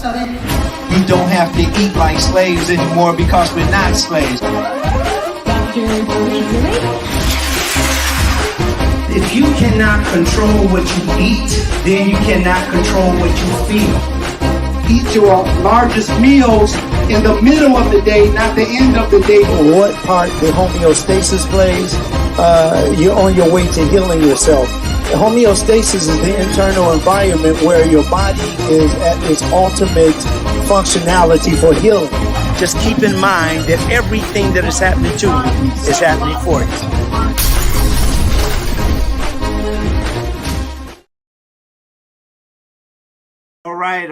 You don't have to eat like slaves anymore because we're not slaves. If you cannot control what you eat, then you cannot control what you feel. Eat your largest meals in the middle of the day, not the end of the day. What part the homeostasis plays, you're on your way to healing yourself. The homeostasis is the internal environment where your body is at its ultimate functionality for healing. Just keep in mind that everything that is happening to you is happening for you. All right,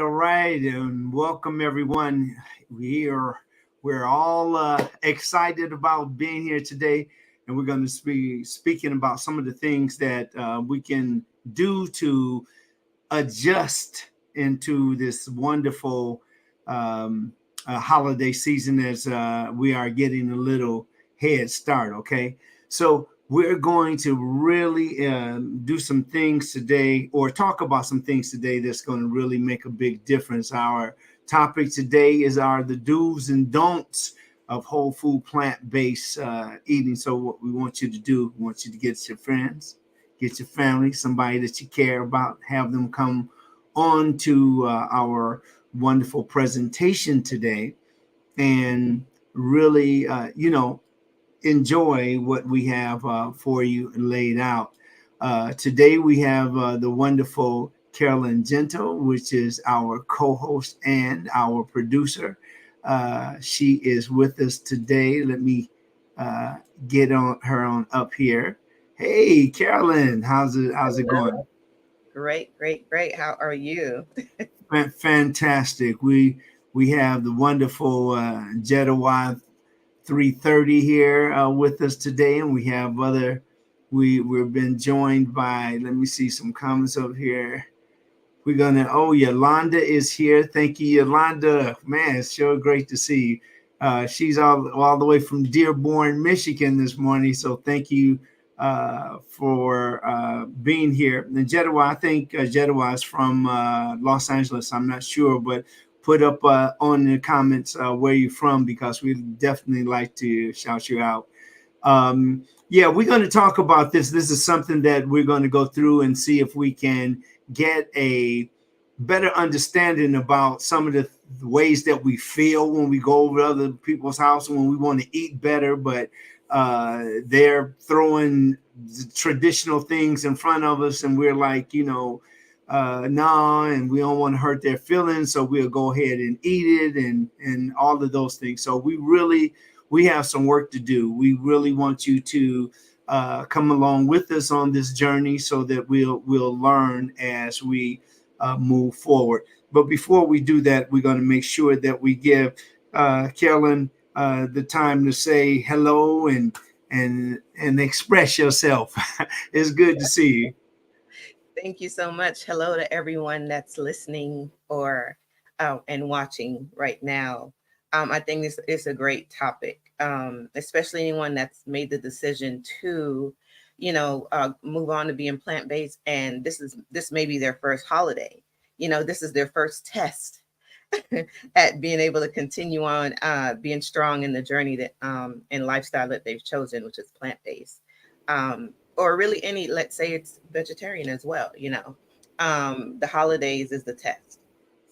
and welcome everyone. We're all excited about being here today, and we're going to be speaking about some of the things that we can do to adjust into this wonderful holiday season as we are getting a little head start. Okay, so we're going to really do some things today, or talk about some things today that's going to really make a big difference. Our topic today is the do's and don'ts of whole food plant-based eating. So what we want you to do, we want you to get your friends, get your family, somebody that you care about, have them come on to our wonderful presentation today and really, enjoy what we have for you laid out. Today we have the wonderful Carolyn Gento, which is our co-host and our producer. She is with us today. Let me get her on up here. Hey, Carolyn, how's it going? Great. How are you? Fantastic. We have the wonderful Jedediah 330 here with us today, and we have we've been joined by, let me see some comments over here. Yolanda is here. Thank you, Yolanda. Man, it's sure great to see you. She's all the way from Dearborn, Michigan this morning, so thank you for being here. And Jedediah, I think Jedediah is from Los Angeles. I'm not sure, but put up on the comments where you're from, because we'd definitely like to shout you out. We're going to talk about this. This is something that we're going to go through and see if we can get a better understanding about some of the ways that we feel when we go over to other people's house, when we want to eat better, but they're throwing traditional things in front of us, and we're like, and we don't want to hurt their feelings, so we'll go ahead and eat it and all of those things. So we have some work to do. We really want you to come along with us on this journey so that we'll learn as we move forward. But before we do that, we're going to make sure that we give Carolyn the time to say hello and express yourself. It's good to see you. Thank you so much. Hello to everyone that's listening or and watching right now. I think this is a great topic, especially anyone that's made the decision to, move on to being plant-based. And this may be their first holiday. This is their first test at being able to continue on being strong in the journey that and lifestyle that they've chosen, which is plant-based. Or really any, let's say it's vegetarian as well, the holidays is the test.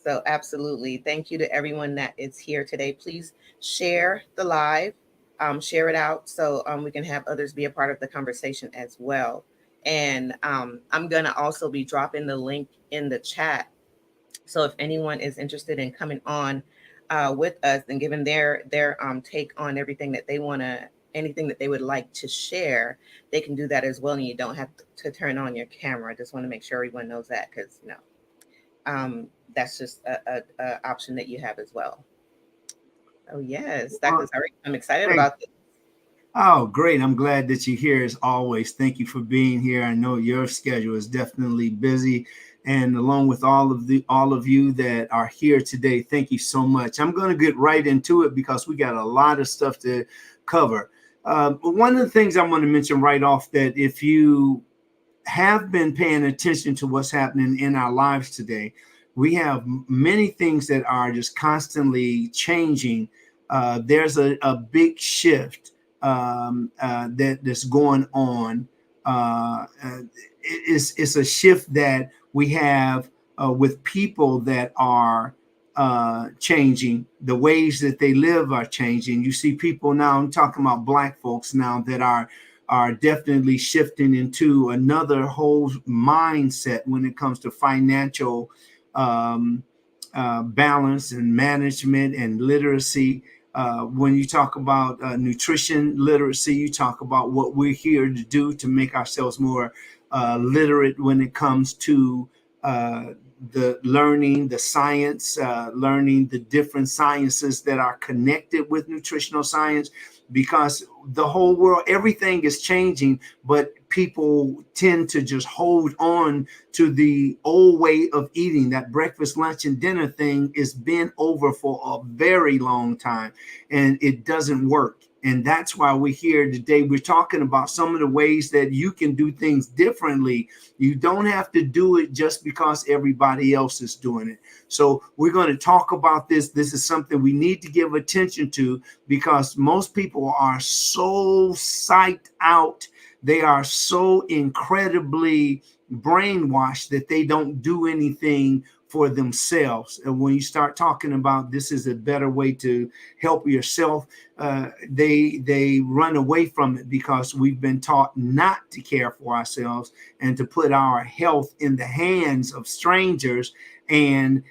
So absolutely. Thank you to everyone that is here today. Please share the live, share it out so we can have others be a part of the conversation as well. And I'm going to also be dropping the link in the chat. So if anyone is interested in coming on with us and giving their take on everything that they want to, anything that they would like to share, they can do that as well. And you don't have to turn on your camera. I just want to make sure everyone knows that, because that's just a option that you have as well. Oh yes, Dr. Tariq, I'm excited about this. Oh, great. I'm glad that you're here as always. Thank you for being here. I know your schedule is definitely busy. And along with all of you that are here today, thank you so much. I'm going to get right into it because we got a lot of stuff to cover. But one of the things I want to mention right off, that if you have been paying attention to what's happening in our lives today, We have many things that are just constantly changing. There's a big shift that's going on. It's a shift that we have with people that are changing. The ways that they live are changing. You see people now, I'm talking about Black folks now, that are definitely shifting into another whole mindset when it comes to financial balance and management and literacy. When you talk about nutrition literacy, you talk about what we're here to do to make ourselves more literate when it comes to the learning, the science, learning the different sciences that are connected with nutritional science, because the whole world, everything is changing, but people tend to just hold on to the old way of eating. That breakfast, lunch, and dinner thing is been over for a very long time, and it doesn't work. And that's why we're here today. We're talking about some of the ways that you can do things differently. You don't have to do it just because everybody else is doing it. So we're going to talk about this. This is something we need to give attention to, because most people are so psyched out. They are so incredibly brainwashed that they don't do anything for themselves. And when you start talking about this is a better way to help yourself, they run away from it, because we've been taught not to care for ourselves and to put our health in the hands of strangers. And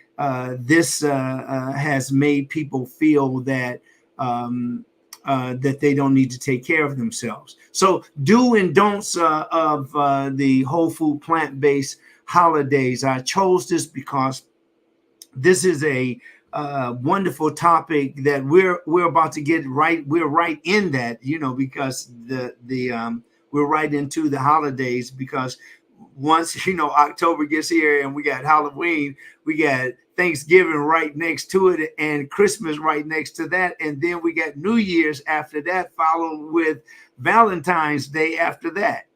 this has made people feel that that they don't need to take care of themselves. So do and don'ts of the whole food plant-based holidays. I chose this because this is a wonderful topic that we're about to get right. We're right in that, because we're right into the holidays, because once October gets here and we got Halloween, we got Thanksgiving right next to it, and Christmas right next to that, and then we got New Year's after that, followed with Valentine's Day after that,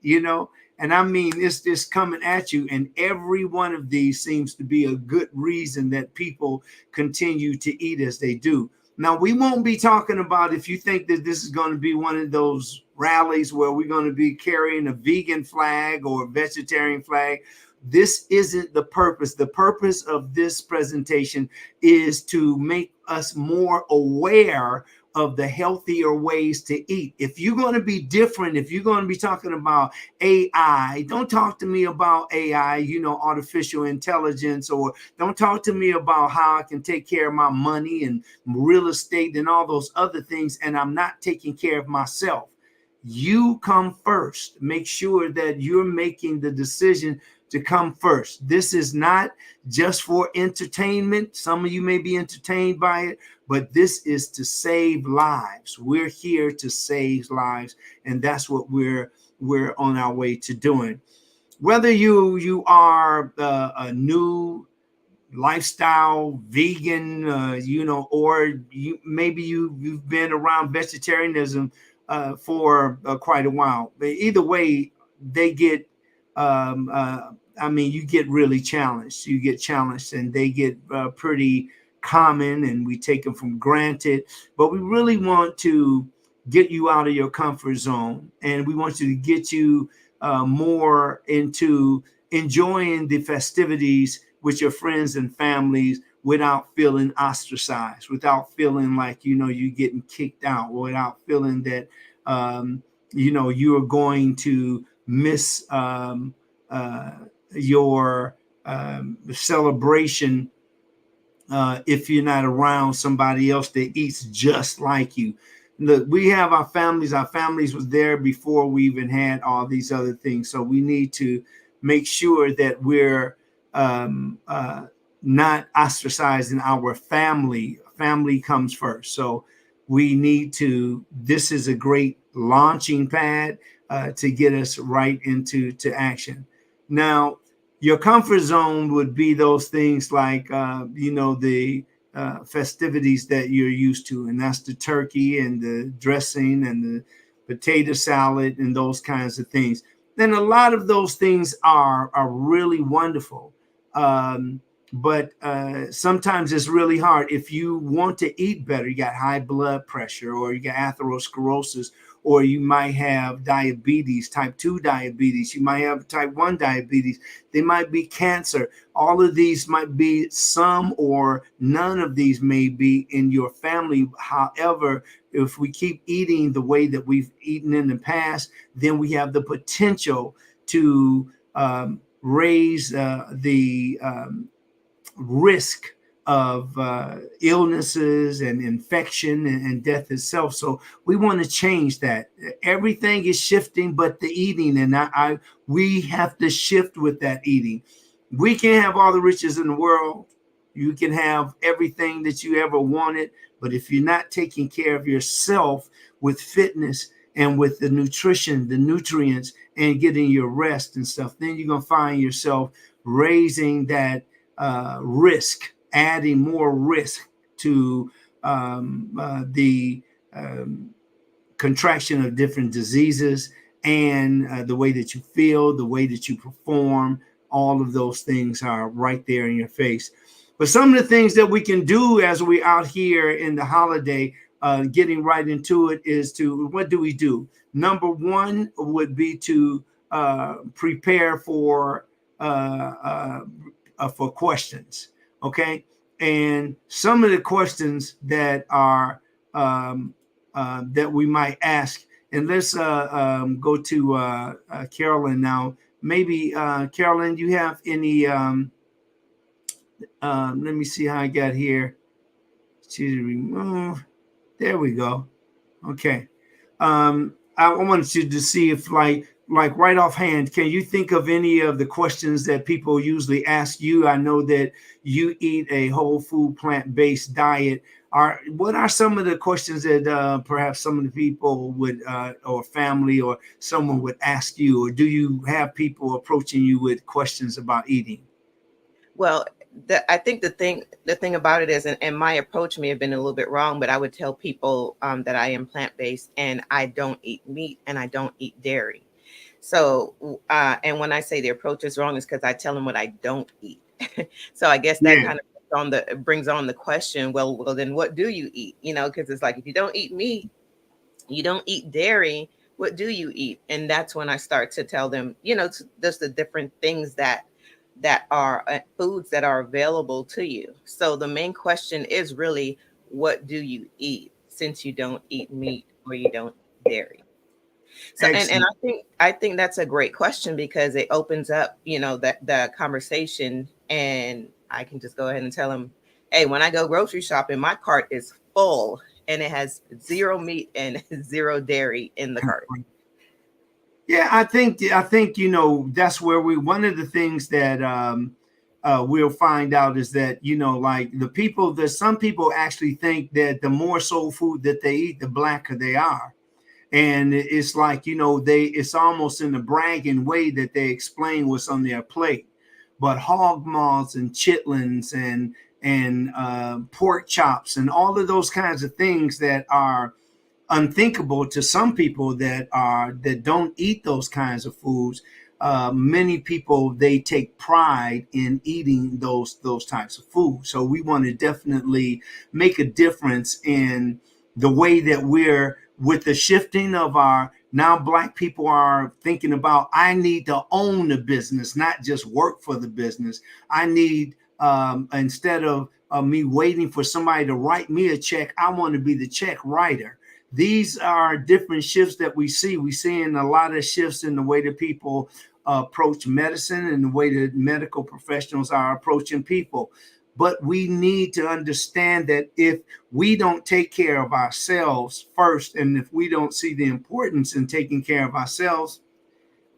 And I mean, it's just coming at you. And every one of these seems to be a good reason that people continue to eat as they do. Now, we won't be talking about, if you think that this is going to be one of those rallies where we're going to be carrying a vegan flag or a vegetarian flag. This isn't the purpose. The purpose of this presentation is to make us more aware of the healthier ways to eat. If you're going to be different, if you're going to be talking about AI, don't talk to me about AI, artificial intelligence, or don't talk to me about how I can take care of my money and real estate and all those other things, and I'm not taking care of myself. You come first. Make sure that you're making the decision to come first. This is not just for entertainment. Some of you may be entertained by it, but this is to save lives. We're here to save lives, and that's what we're on our way to doing. Whether you are a new lifestyle vegan, or you've been around vegetarianism for quite a while. But either way, they get you get really challenged. You get challenged, and they get pretty common, and we take them for granted. But we really want to get you out of your comfort zone, and we want to get you more into enjoying the festivities with your friends and families without feeling ostracized, without feeling like you're getting kicked out, without feeling that you are going to miss your celebration if you're not around somebody else that eats just like you. Look, we have our families. Our families was there before we even had all these other things. So we need to make sure that we're not ostracizing our family. Family comes first. So we need to, this is a great launching pad to get us right into action. Now, your comfort zone would be those things like, the festivities that you're used to, and that's the turkey and the dressing and the potato salad and those kinds of things. Then a lot of those things are really wonderful. but sometimes it's really hard. If you want to eat better, you got high blood pressure, or you got atherosclerosis, or you might have diabetes, type 2 diabetes, you might have type 1 diabetes, they might be cancer. All of these might be, some or none of these may be in your family. However, if we keep eating the way that we've eaten in the past, then we have the potential to raise the risk of illnesses and infection and death itself. So we want to change that. Everything is shifting but the eating, and we have to shift with that eating. We can have all the riches in the world. You can have everything that you ever wanted, but if you're not taking care of yourself with fitness and with the nutrition, the nutrients, and getting your rest and stuff, then you're going to find yourself raising that risk, adding more risk to the contraction of different diseases, and the way that you feel, the way that you perform. All of those things are right there in your face. But some of the things that we can do as we're out here in the holiday, getting right into it, is to, what do we do? Number one would be to prepare for questions. Okay. And some of the questions that are that we might ask, and let's go to Carolyn now. Maybe Carolyn, you have any? Let me see how I got here. Choose to remove. There we go. Okay. I wanted you to see if, like right offhand, can you think of any of the questions that people usually ask you? I know that you eat a whole food, plant-based diet. What are some of the questions that perhaps some of the people would, or family or someone would ask you, or do you have people approaching you with questions about eating? Well, I think the thing about it is, and my approach may have been a little bit wrong, but I would tell people that I am plant-based and I don't eat meat and I don't eat dairy. So, and when I say the approach is wrong, is because I tell them what I don't eat. So I guess that kind of brings on the question, well, then what do you eat? You know, because it's like, if you don't eat meat, you don't eat dairy, what do you eat? And that's when I start to tell them, you know, just the different things that are foods that are available to you. So the main question is really, what do you eat, since you don't eat meat or you don't eat dairy? So, and I think that's a great question, because it opens up, you know, the conversation, and I can just go ahead and tell them, hey, when I go grocery shopping, my cart is full and it has 0 meat and 0 dairy in the cart. Yeah, I think, you know, that's where one of the things that we'll find out is that, you know, like some people actually think that the more soul food that they eat, the blacker they are. And it's like, you know, it's almost in a bragging way that they explain what's on their plate. But hog maws and chitlins and pork chops and all of those kinds of things that are unthinkable to some people that don't eat those kinds of foods. Many people, they take pride in eating those types of food. So we want to definitely make a difference in the way that we're, with the shifting of now Black people are thinking about, I need to own the business, not just work for the business. I need, instead of me waiting for somebody to write me a check, I want to be the check writer. These are different shifts that we see. We're seeing a lot of shifts in the way that people approach medicine and the way that medical professionals are approaching people. But we need to understand that if we don't take care of ourselves first, and if we don't see the importance in taking care of ourselves,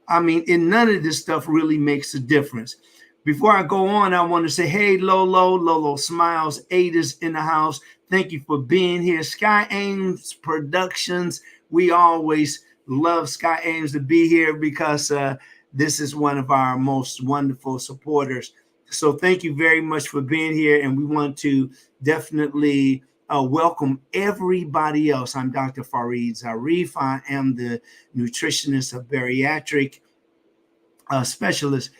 I mean, none of this stuff really makes a difference. Before I go on, I want to say, hey, Lolo Smiles, Ada's in the house. Thank you for being here. Sky Ames Productions. We always love Sky Ames to be here, because this is one of our most wonderful supporters. So thank you very much for being here. And we want to definitely welcome everybody else. I'm Dr. Fareed Zarif. I am the nutritionist of bariatric. specialist,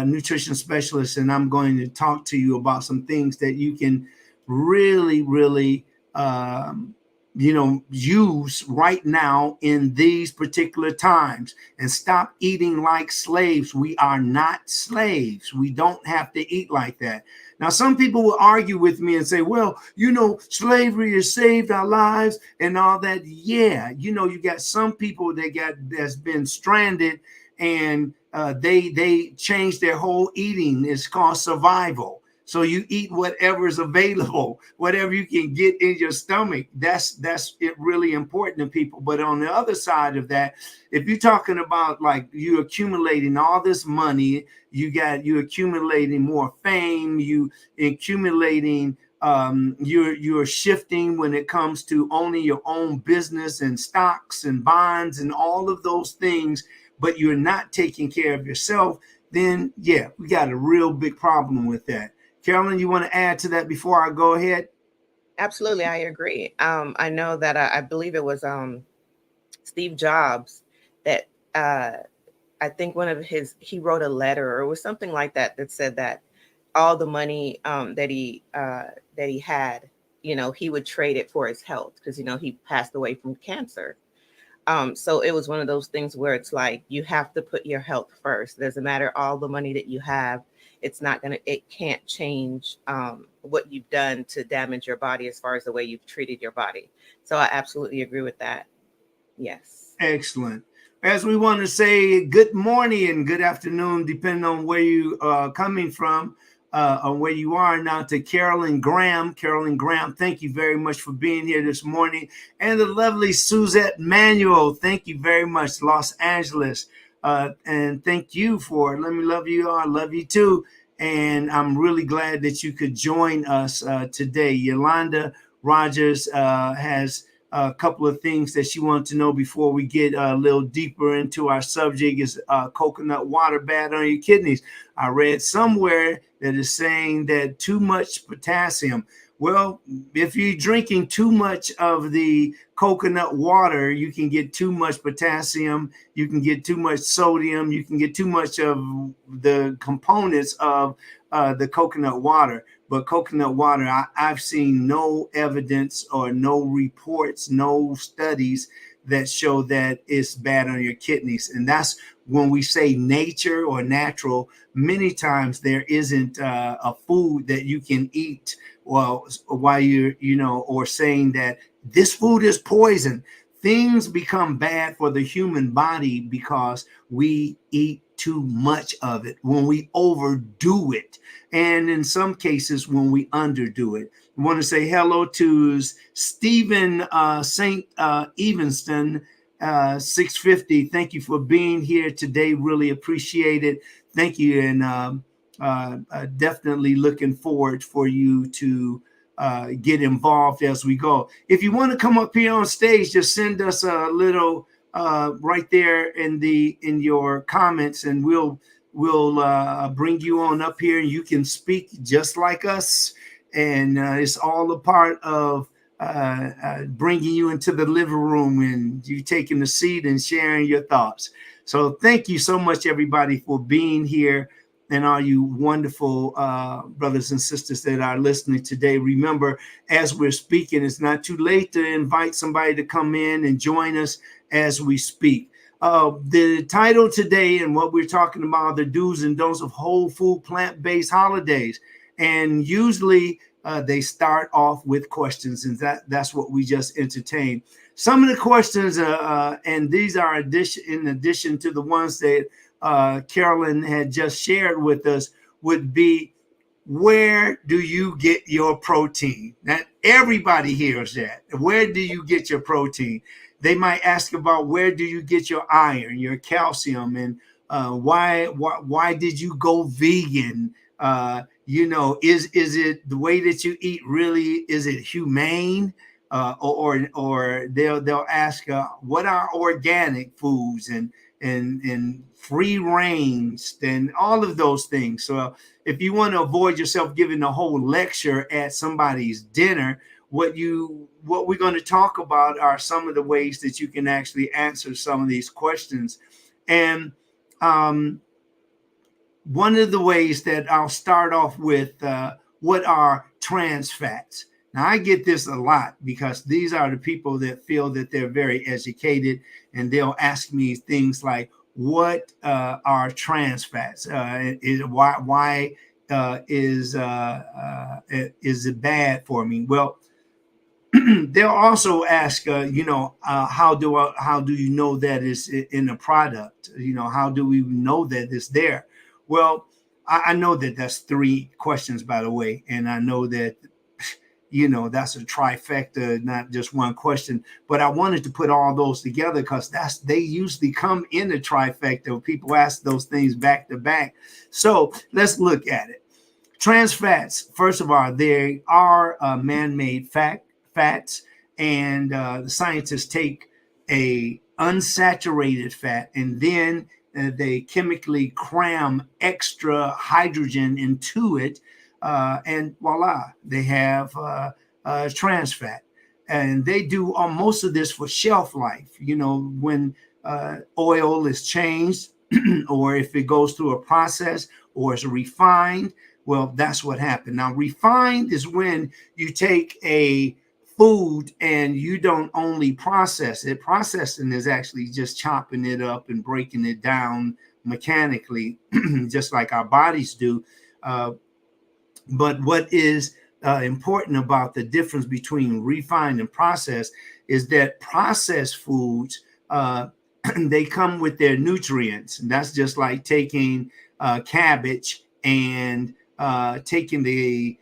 nutrition specialist, and I'm going to talk to you about some things that you can really, use right now in these particular times, and stop eating like slaves. We are not slaves. We don't have to eat like that. Now, some people will argue with me and say, well, slavery has saved our lives and all that. Yeah, you got some people that's been stranded, and they changed their whole eating. It's called survival. So you eat whatever is available, whatever you can get in your stomach. That's it really important to people. But on the other side of that, if you're talking about like you accumulating all this money, you accumulating more fame, you accumulating you're shifting when it comes to owning your own business and stocks and bonds and all of those things, but you're not taking care of yourself, then yeah, we got a real big problem with that. Carolyn, you want to add to that before I go ahead? Absolutely, I agree. I know that I believe it was Steve Jobs that I think he wrote a letter, or it was something like that, that said that all the money that he had, he would trade it for his health, because he passed away from cancer. So it was one of those things where it's like you have to put your health first. Doesn't matter all the money that you have. It can't change what you've done to damage your body as far as the way you've treated your body. So I absolutely agree with that. Yes. Excellent. As we want to say good morning and good afternoon, depending on where you are coming from, or where you are now, to Carolyn Graham. Carolyn Graham, thank you very much for being here this morning. And the lovely Suzette Manuel, thank you very much, Los Angeles. And thank you for Let Me Love You. I love you too. And I'm really glad that you could join us today. Yolanda Rogers has a couple of things that she wants to know before we get a little deeper into our subject. Is coconut water bad on your kidneys? I read somewhere that is saying that too much potassium. Well, if you're drinking too much of the coconut water, you can get too much potassium, you can get too much sodium, you can get too much of the components of the coconut water. But coconut water, I've seen no evidence or no reports, no studies that show that it's bad on your kidneys. And that's when we say nature or natural, many times there isn't a food that you can eat while you're, or saying that this food is poison. Things become bad for the human body because we eat too much of it, when we overdo it, and in some cases when we underdo it. I want to say hello to Stephen St. Evanston, 650. Thank you for being here today. Really appreciate it. Thank you, and definitely looking forward for you to get involved as we go. If you want to come up here on stage, just send us a little right there in your comments, and we'll bring you on up here, and you can speak just like us. And it's all a part of bringing you into the living room and you taking the seat and sharing your thoughts. So thank you so much, everybody, for being here. And all you wonderful brothers and sisters that are listening today. Remember, as we're speaking, it's not too late to invite somebody to come in and join us as we speak. The title today and what we're talking about, the do's and don'ts of whole food, plant-based holidays. And usually they start off with questions, and that's what we just entertained. Some of the questions, and these are in addition to the ones that Carolyn had just shared with us, would be, where do you get your protein? Now, everybody hears that. Where do you get your protein? They might ask about, where do you get your iron, your calcium, and why did you go vegan? Is it the way that you eat really? Is it humane? Or they'll ask, what are organic foods and free range and all of those things. So if you want to avoid yourself giving a whole lecture at somebody's dinner, what we're going to talk about are some of the ways that you can actually answer some of these questions. And one of the ways that I'll start off with, what are trans fats? Now, I get this a lot because these are the people that feel that they're very educated, and they'll ask me things like, what are trans fats? Why is it bad for me? Well, they'll also ask, how do you know that it's in a product? How do we know that it's there? Well, I know that that's 3 questions, by the way, and I know that that's a trifecta, not just one question. But I wanted to put all those together because they usually come in a trifecta. People ask those things back to back. So let's look at it. Trans fats, first of all, they are man-made fats, and the scientists take a unsaturated fat and then they chemically cram extra hydrogen into it, and voila, they have trans fat. And they do most of this for shelf life. When oil is changed or if it goes through a process or is refined, well, that's what happened. Now, refined is when you take a food and you don't only process it. Processing is actually just chopping it up and breaking it down mechanically, just like our bodies do. But what is important about the difference between refined and processed is that processed foods, they come with their nutrients. And that's just like taking cabbage and taking the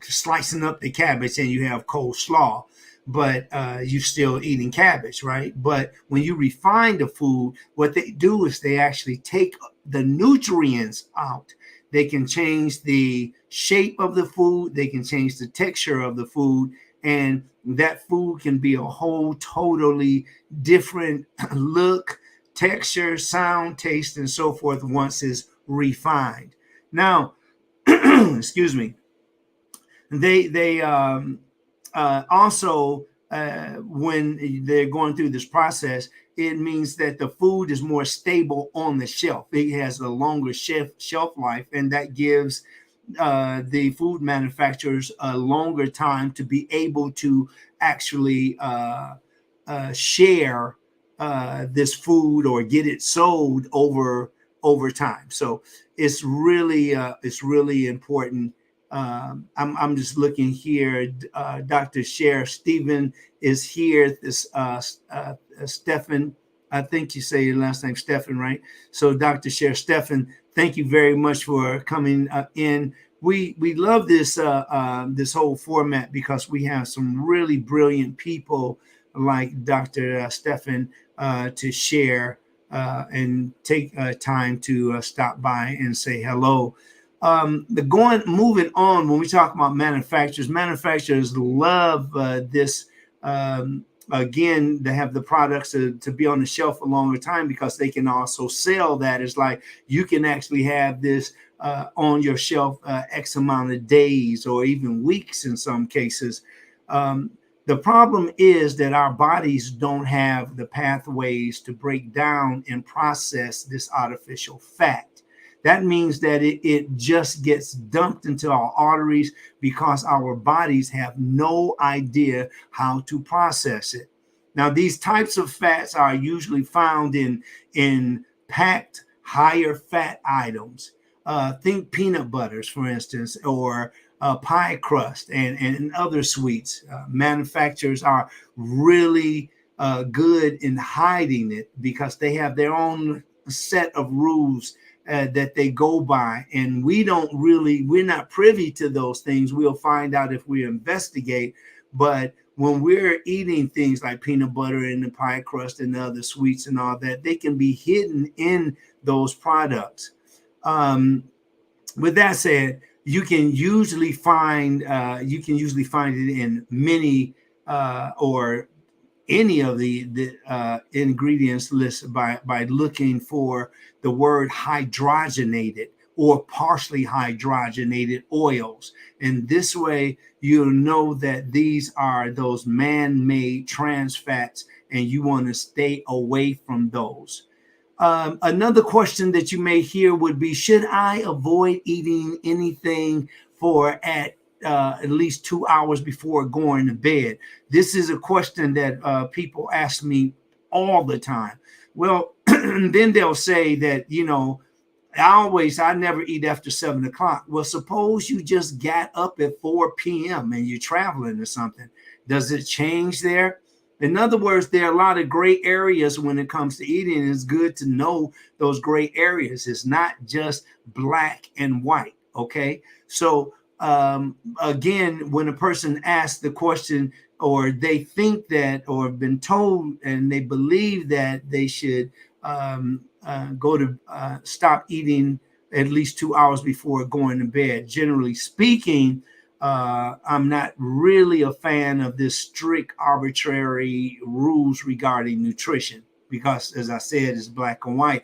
slicing up the cabbage and you have coleslaw, but you're still eating cabbage, right? But when you refine the food, what they do is they actually take the nutrients out. They can change the shape of the food. They can change the texture of the food. And that food can be a whole totally different look, texture, sound, taste, and so forth once it's refined. Now, excuse me. They also, when they're going through this process, it means that the food is more stable on the shelf. It has a longer shelf life, and that gives the food manufacturers a longer time to be able to actually share this food or get it sold over time. So it's really important. I'm just looking here. Dr. Cher Stephen is here. This Stephan, I think you say your last name Stephan, right? So Dr. Cher Stephan, thank you very much for coming in. We love this this whole format because we have some really brilliant people like Dr. Stephan to share and take time to stop by and say hello. Moving on, when we talk about manufacturers love this. Again, they have the products to be on the shelf a longer time because they can also sell that. It's like you can actually have this on your shelf X amount of days or even weeks in some cases. The problem is that our bodies don't have the pathways to break down and process this artificial fat. That means that it just gets dumped into our arteries because our bodies have no idea how to process it. Now, these types of fats are usually found in packed higher fat items. Think peanut butters, for instance, or pie crust and other sweets. Manufacturers are really good in hiding it because they have their own set of rules that they go by, and we're not privy to those things. We'll find out if we investigate. But when we're eating things like peanut butter and the pie crust and the other sweets and all that, they can be hidden in those products. With that said, you can usually find it in many or any of the ingredients listed by looking for the word hydrogenated or partially hydrogenated oils. And this way you'll know that these are those man-made trans fats and you want to stay away from those. Another question that you may hear would be, should I avoid eating anything for at least 2 hours before going to bed? This is a question that people ask me all the time. Well, then they'll say that, I never eat after 7 o'clock. Well, suppose you just got up at 4 p.m. and you're traveling or something. Does it change there? In other words, there are a lot of gray areas when it comes to eating. It's good to know those gray areas. It's not just black and white. Okay. So again, when a person asks the question, or they think that, or have been told and they believe that they should go to stop eating at least 2 hours before going to bed. Generally speaking, I'm not really a fan of this strict arbitrary rules regarding nutrition, because as I said, it's black and white.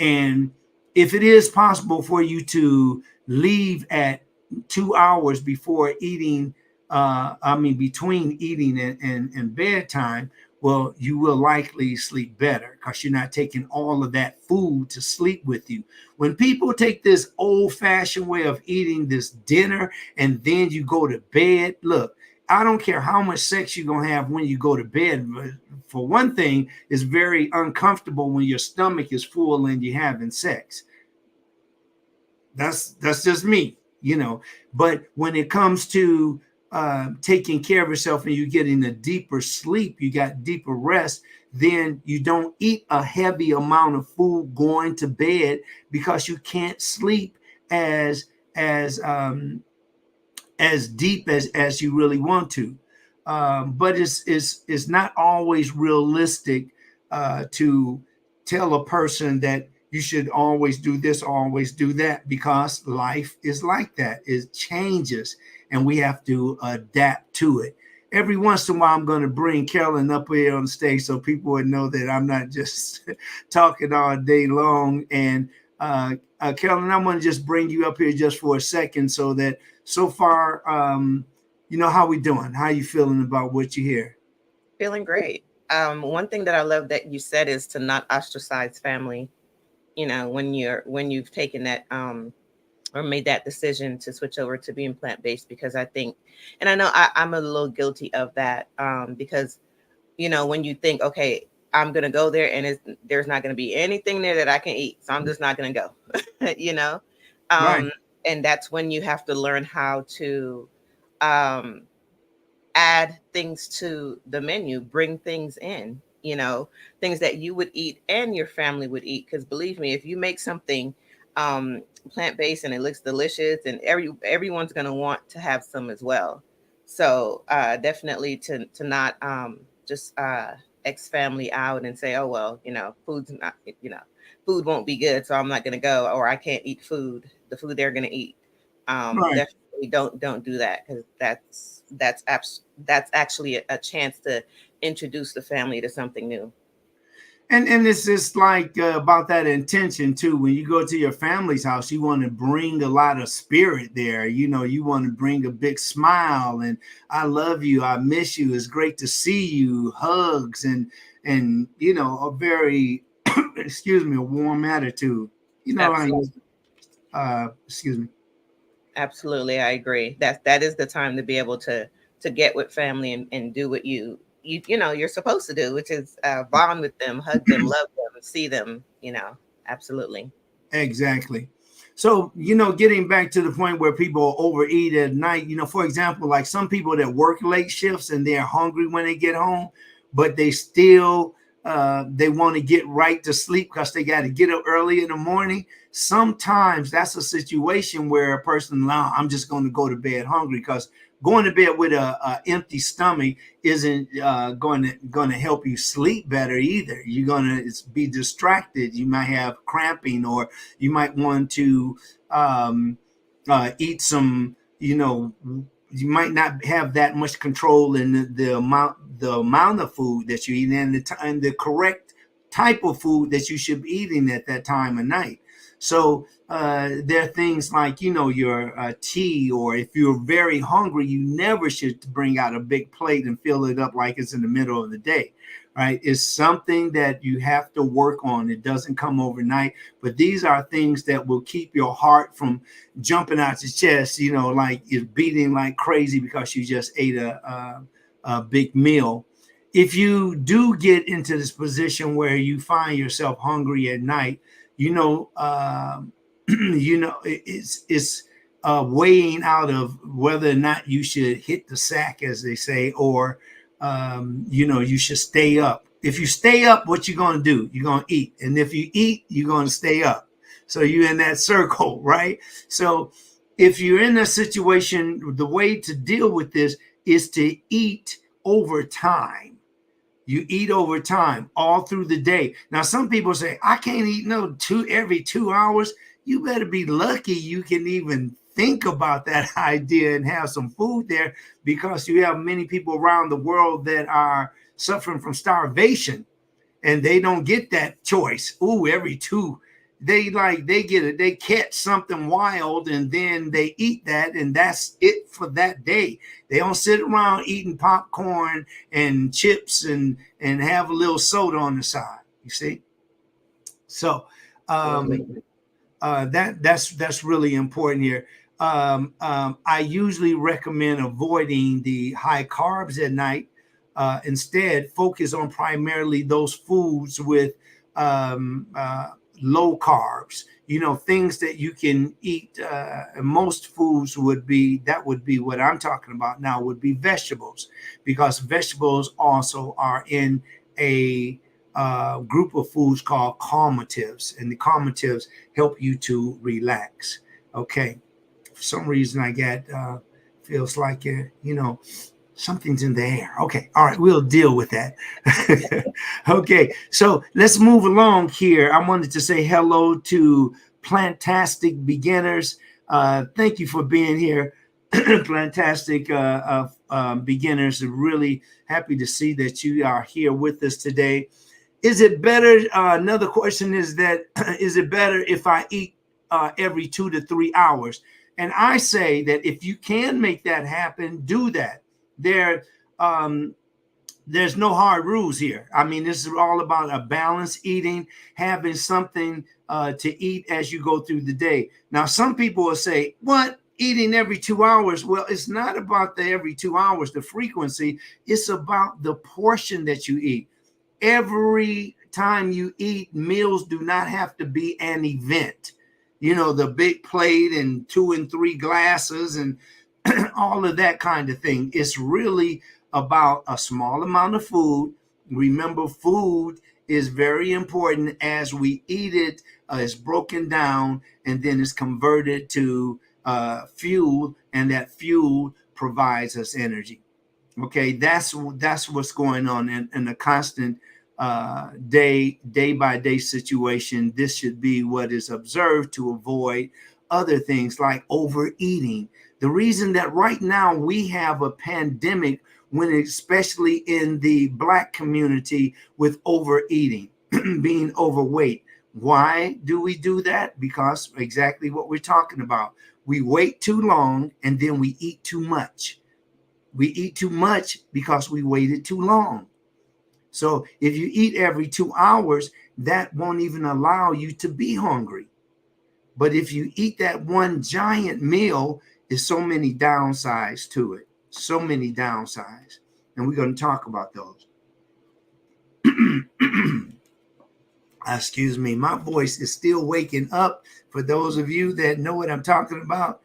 And if it is possible for you to leave at 2 hours before eating, between eating and bedtime, well, you will likely sleep better because you're not taking all of that food to sleep with you. When people take this old-fashioned way of eating this dinner and then you go to bed, look, I don't care how much sex you're going to have when you go to bed. But for one thing, it's very uncomfortable when your stomach is full and you're having sex. That's just me, But when it comes to taking care of yourself and you're getting a deeper sleep, you got deeper rest, then you don't eat a heavy amount of food going to bed because you can't sleep as deep as you really want to. But it's not always realistic to tell a person that you should always do this, always do that, because life is like that. It changes and we have to adapt to it. Every once in a while, I'm going to bring Carolyn up here on stage so people would know that I'm not just talking all day long. And Carolyn, I'm going to just bring you up here just for a second so that so far, how we doing? How you feeling about what you hear? Feeling great. One thing that I love that you said is to not ostracize family. When you've taken that or made that decision to switch over to being plant-based, because I think, and I know I'm a little guilty of that, because, when you think, okay, I'm going to go there and there's not going to be anything there that I can eat, so I'm just not going to go, Right. And that's when you have to learn how to add things to the menu, bring things in, things that you would eat and your family would eat. Because believe me, if you make something plant-based and it looks delicious, and everyone's going to want to have some as well. So definitely to not just X family out and say, oh, well, food's not, food won't be good, so I'm not going to go, or I can't eat the food they're going to eat. Right. Definitely don't do that, because that's actually a chance to introduce the family to something new. And it's just like about that intention too. When you go to your family's house, you want to bring a lot of spirit there. You want to bring a big smile and I love you, I miss you, it's great to see you, hugs and a very a warm attitude. Excuse me. Absolutely, I agree. That is the time to be able to get with family and do what you're supposed to do, which is bond with them, hug them, love them, see them, absolutely. Exactly. So, getting back to the point where people overeat at night, for example, like some people that work late shifts and they're hungry when they get home, but they still, they want to get right to sleep because they got to get up early in the morning. Sometimes that's a situation where a person, I'm just going to go to bed hungry, because going to bed with a empty stomach isn't going to help you sleep better either. You're going to be distracted. You might have cramping, or you might want to eat some, you might not have that much control in the amount of food that you eat and the correct type of food that you should be eating at that time of night. So there are things like, your tea, or if you're very hungry, you never should bring out a big plate and fill it up like it's in the middle of the day, right? It's something that you have to work on. It doesn't come overnight, but these are things that will keep your heart from jumping out your chest, like it's beating like crazy because you just ate a big meal. If you do get into this position where you find yourself hungry at night, it's weighing out of whether or not you should hit the sack, as they say, or you should stay up. If you stay up, what you're going to do? You're going to eat. And if you eat, you're going to stay up. So you're in that circle, right? So if you're in a situation, the way to deal with this is to eat over time. You eat over time all through the day. Now, some people say, I can't eat every 2 hours. You better be lucky you can even think about that idea and have some food there, because you have many people around the world that are suffering from starvation and they don't get that choice. Ooh, every two. They get it. They catch something wild and then they eat that, and that's it for that day. They don't sit around eating popcorn and chips and have a little soda on the side. You see? So that's really important here. I usually recommend avoiding the high carbs at night. Instead, focus on primarily those foods with low carbs, things that you can eat. Most foods would be what I'm talking about now, would be vegetables, because vegetables also are in a group of foods called calmatives, and the calmatives help you to relax. Okay. For some reason I get feels like, something's in the air. Okay. All right. We'll deal with that. Okay. So let's move along here. I wanted to say hello to Plantastic Beginners. Thank you for being here. Plantastic Beginners. Really happy to see that you are here with us today. Is it better? Another question is that, is it better if I eat every 2 to 3 hours? And I say that if you can make that happen, do that. There's no hard rules here. I mean, this is all about a balanced eating, having something to eat as you go through the day. Now, some people will say, what? Eating every 2 hours? Well, it's not about the every 2 hours, the frequency. It's about the portion that you eat. Every time you eat, meals do not have to be an event. The big plate and 2 and 3 glasses and all of that kind of thing. It's really about a small amount of food. Remember, food is very important. As we eat it, it's broken down and then it's converted to fuel, and that fuel provides us energy. Okay, that's what's going on in a constant day by day situation. This should be what is observed to avoid other things like overeating. The reason that right now we have a pandemic, when especially in the Black community, with overeating, being overweight. Why do we do that? Because exactly what we're talking about. We wait too long and then we eat too much. We eat too much because we waited too long. So if you eat every 2 hours, that won't even allow you to be hungry. But if you eat that one giant meal, there's so many downsides to it. So many downsides. And we're going to talk about those. Excuse me. My voice is still waking up. For those of you that know what I'm talking about,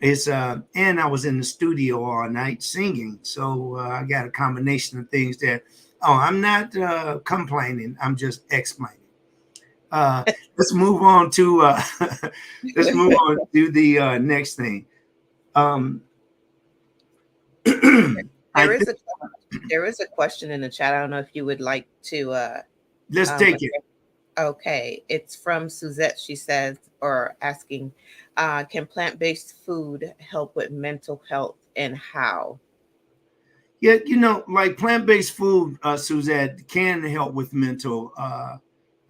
it's and I was in the studio all night singing. So I got a combination of things that, I'm not complaining. I'm just explaining. Let's move on to the next thing. There is a question in the chat. I don't know if you would like to. Let's take it. Okay, it's from Suzette. She says, or asking, can plant-based food help with mental health, and how? Yeah, like plant-based food, Suzette, can help with mental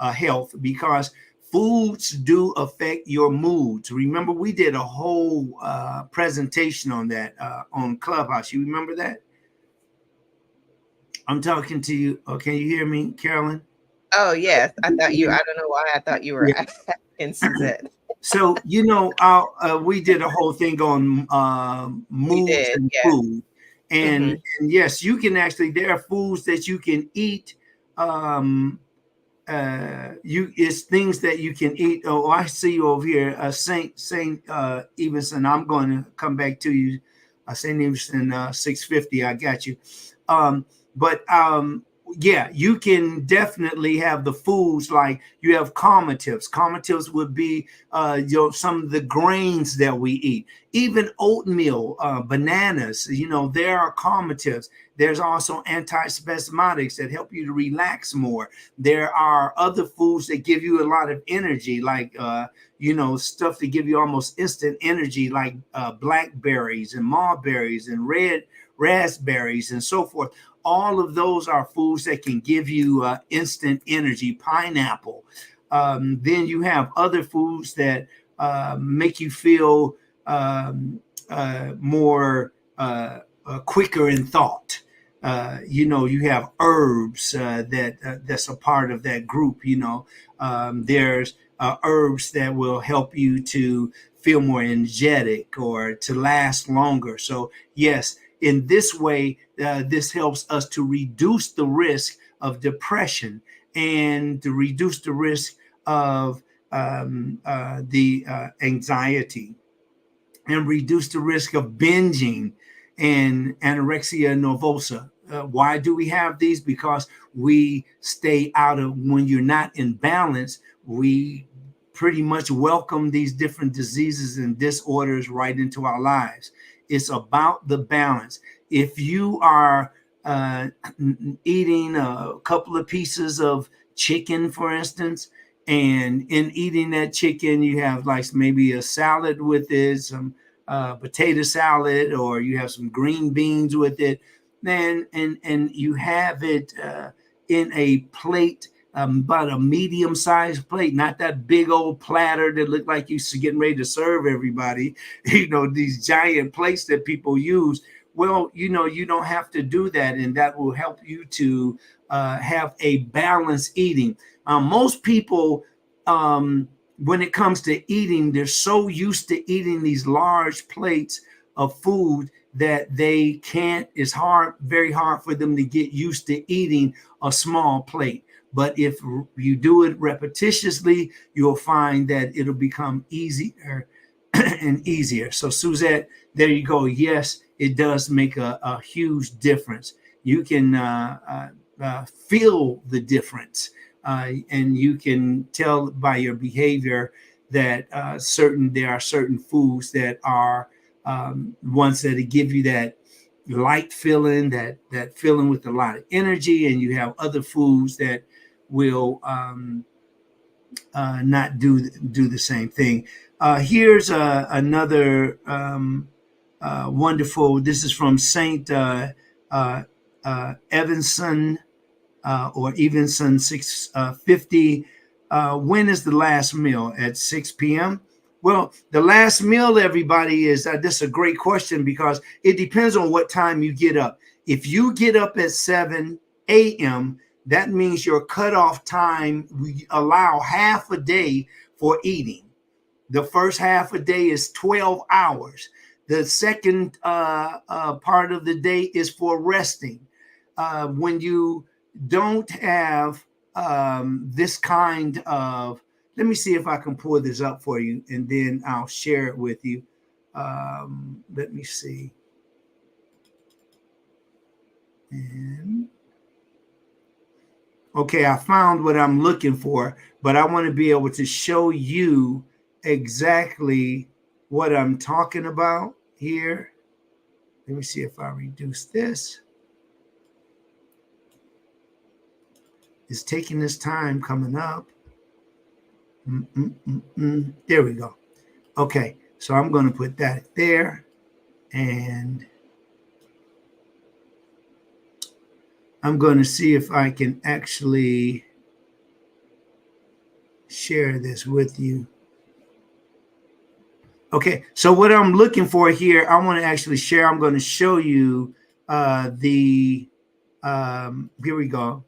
health, because foods do affect your moods. Remember, we did a whole presentation on that on Clubhouse. You remember that? I'm talking to you. Oh, can you hear me, Carolyn? Oh, yes. I don't know why I thought you were Yeah. asking Suzette. So, we did a whole thing on moods did, and yes. food. And yes, you can actually, there are foods that you can eat. It's things that you can eat. Oh, I see you over here, Saint Evenson. I'm going to come back to you, Saint Evenson 650. I got you. Yeah, you can definitely have the foods like you have carnivores. Carnivores would be some of the grains that we eat, even oatmeal, bananas. There are carnivores. There's also antispasmodics that help you to relax more. There are other foods that give you a lot of energy, like stuff that give you almost instant energy, like blackberries and mulberries and red raspberries and so forth. All of those are foods that can give you instant energy. Pineapple. Then you have other foods that make you feel more quicker in thought. You have herbs that's a part of that group. There's herbs that will help you to feel more energetic or to last longer. So yes, in this way, this helps us to reduce the risk of depression and to reduce the risk of the anxiety and reduce the risk of binging and anorexia nervosa. Why do we have these? Because we stay out of, when you're not in balance, we pretty much welcome these different diseases and disorders right into our lives. It's about the balance. If you are eating a couple of pieces of chicken, for instance, and in eating that chicken, you have like maybe a salad with it, some potato salad, or you have some green beans with it, then and you have it in a plate, about a medium-sized plate, not that big old platter that looked like you're getting ready to serve everybody. These giant plates that people use. Well, you don't have to do that, and that will help you to have a balanced eating. Most people, when it comes to eating, they're so used to eating these large plates of food that they can't. It's very hard for them to get used to eating a small plate. But if you do it repetitiously, you'll find that it'll become easier and easier. So Suzette, there you go. Yes, it does make a huge difference. You can feel the difference, and you can tell by your behavior that there are certain foods that are ones that give you that light feeling, that feeling with a lot of energy, and you have other foods that will not do the same thing. Here's another wonderful. This is from Saint Evanson or Evenson 650. When is the last meal? At 6 p.m. Well, the last meal, everybody, is this is a great question because it depends on what time you get up. If you get up at 7 a.m., that means your cutoff time, we allow half a day for eating. The first half a day is 12 hours. The second part of the day is for resting. When you don't have this kind of, let me see if I can pull this up for you and then I'll share it with you. Let me see. And okay, I found what I'm looking for, but I want to be able to show you exactly what I'm talking about here. Let me see if I reduce this. It's taking this time coming up. There we go. Okay, so I'm going to put that there, and I'm going to see if I can actually share this with you. Okay, so what I'm looking for here, I want to actually share. I'm going to show you here we go.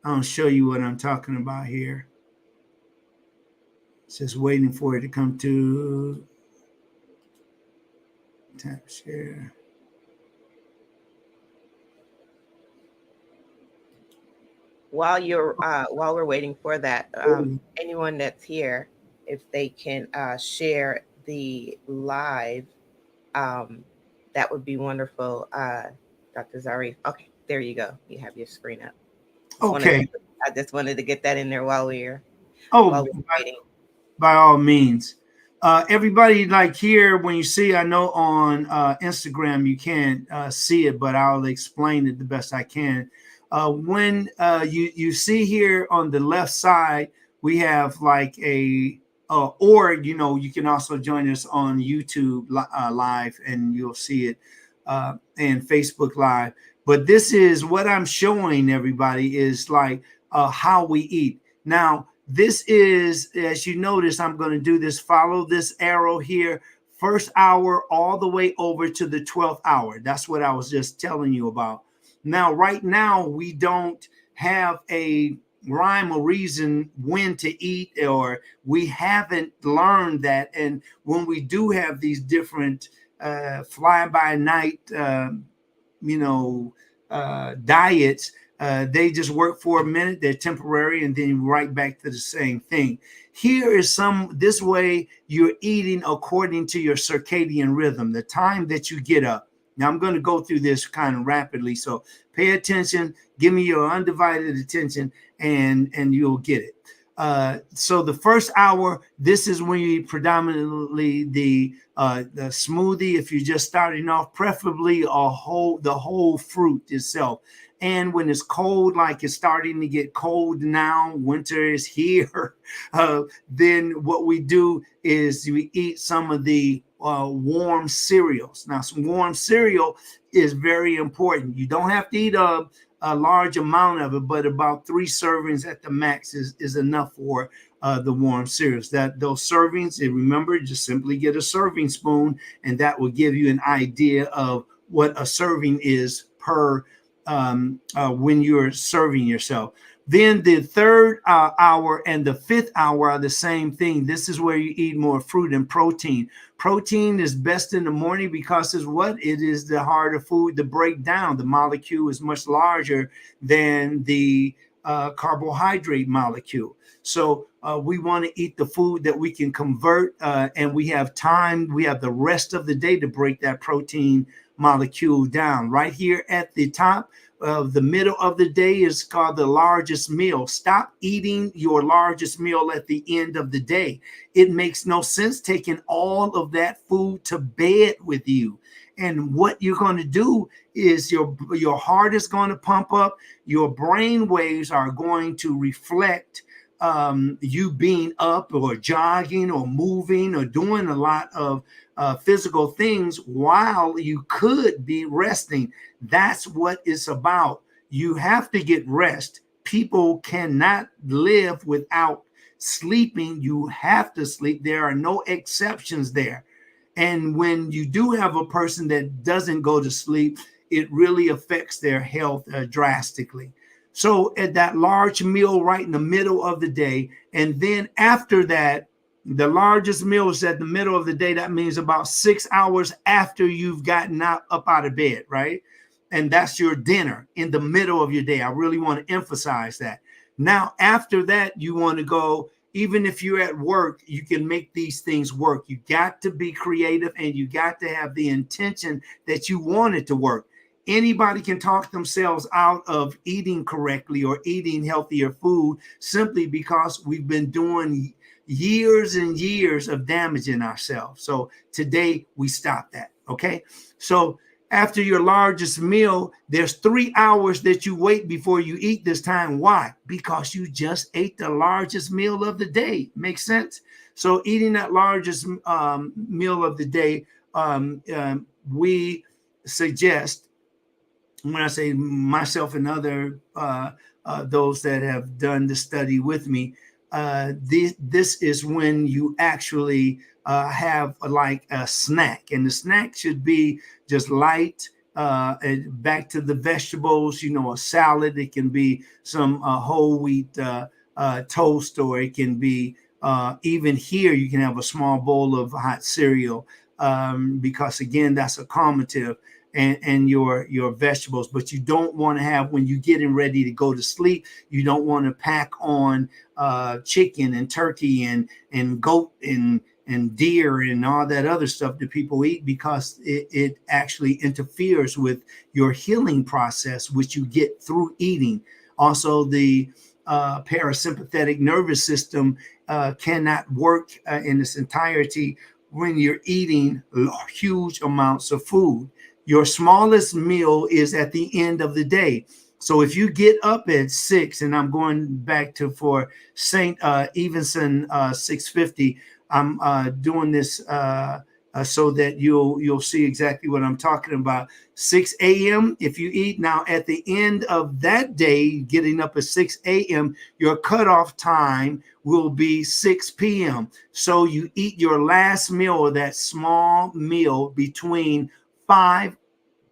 I'll show you what I'm talking about here. It's just waiting for it to come to tap share. While we're waiting for that, anyone that's here, if they can share the live, that would be wonderful. Dr. Zarif. Okay, there you go. You have your screen up. Okay. I just wanted to get that in there while we're waiting. By all means. Everybody, like here, when you see, I know on Instagram you can't see it, but I'll explain it the best I can. When you see here on the left side, we have like or you can also join us on YouTube live, and you'll see it, and Facebook live. But this is what I'm showing everybody is like how we eat. Now, this is, as you notice, I'm going to do this. Follow this arrow here. First hour all the way over to the 12th hour. That's what I was just telling you about. Now, right now, we don't have a rhyme or reason when to eat, or we haven't learned that. And when we do have these different fly-by-night, diets, they just work for a minute, they're temporary, and then right back to the same thing. Here is this way you're eating according to your circadian rhythm, the time that you get up. Now, I'm going to go through this kind of rapidly, so pay attention, give me your undivided attention, and you'll get it. So the first hour, this is when you eat predominantly the smoothie. If you're just starting off, preferably the whole fruit itself. And when it's cold, like it's starting to get cold now, winter is here, then what we do is we eat some of the warm cereals. Now, some warm cereal is very important. You don't have to eat a large amount of it, but about 3 servings at the max is enough for the warm cereals. Those servings, and remember, just simply get a serving spoon, and that will give you an idea of what a serving is per when you're serving yourself. Then the third hour and the 5th hour are the same thing. This is where you eat more fruit and protein. Protein is best in the morning because it is the harder food to break down. The molecule is much larger than the carbohydrate molecule. So we want to eat the food that we can convert, and we have time. We have the rest of the day to break that protein molecule down. Right here at the top of the middle of the day is called the largest meal. Stop eating your largest meal at the end of the day. It makes no sense taking all of that food to bed with you. And what you're going to do is your heart is going to pump up. Your brain waves are going to reflect you being up or jogging or moving or doing a lot of physical things while you could be resting. That's what it's about. You have to get rest. People cannot live without sleeping. You have to sleep. There are no exceptions there. And when you do have a person that doesn't go to sleep, it really affects their health drastically. So at that large meal right in the middle of the day, and then after that, the largest meal is at the middle of the day. That means about 6 hours after you've gotten up out of bed, right? And that's your dinner in the middle of your day. I really want to emphasize that. Now, after that, you want to go, even if you're at work, you can make these things work. You got to be creative, and you got to have the intention that you want it to work. Anybody can talk themselves out of eating correctly or eating healthier food simply because we've been doing years and years of damaging ourselves. So today we stop that. Okay. So after your largest meal, there's 3 hours that you wait before you eat this time. Why? Because you just ate the largest meal of the day. Makes sense? So eating that largest meal of the day, we suggest, when I say myself and other those that have done the study with me, this is when you actually have like a snack, and the snack should be just light. And back to the vegetables, a salad. It can be some whole wheat toast, or it can be even here you can have a small bowl of hot cereal, because again, that's a calmative, and your vegetables. But you don't want to have, when you're getting ready to go to sleep, you don't want to pack on chicken and turkey and goat and deer and all that other stuff that people eat, because it actually interferes with your healing process, which you get through eating. Also, the parasympathetic nervous system cannot work in its entirety when you're eating huge amounts of food. Your smallest meal is at the end of the day. So if you get up at 6, and I'm going back to for St. Evenson 650, I'm doing this so that you'll see exactly what I'm talking about. 6 a.m. if you eat. Now at the end of that day, getting up at 6 a.m., your cutoff time will be 6 p.m. So you eat your last meal, or that small meal, between 5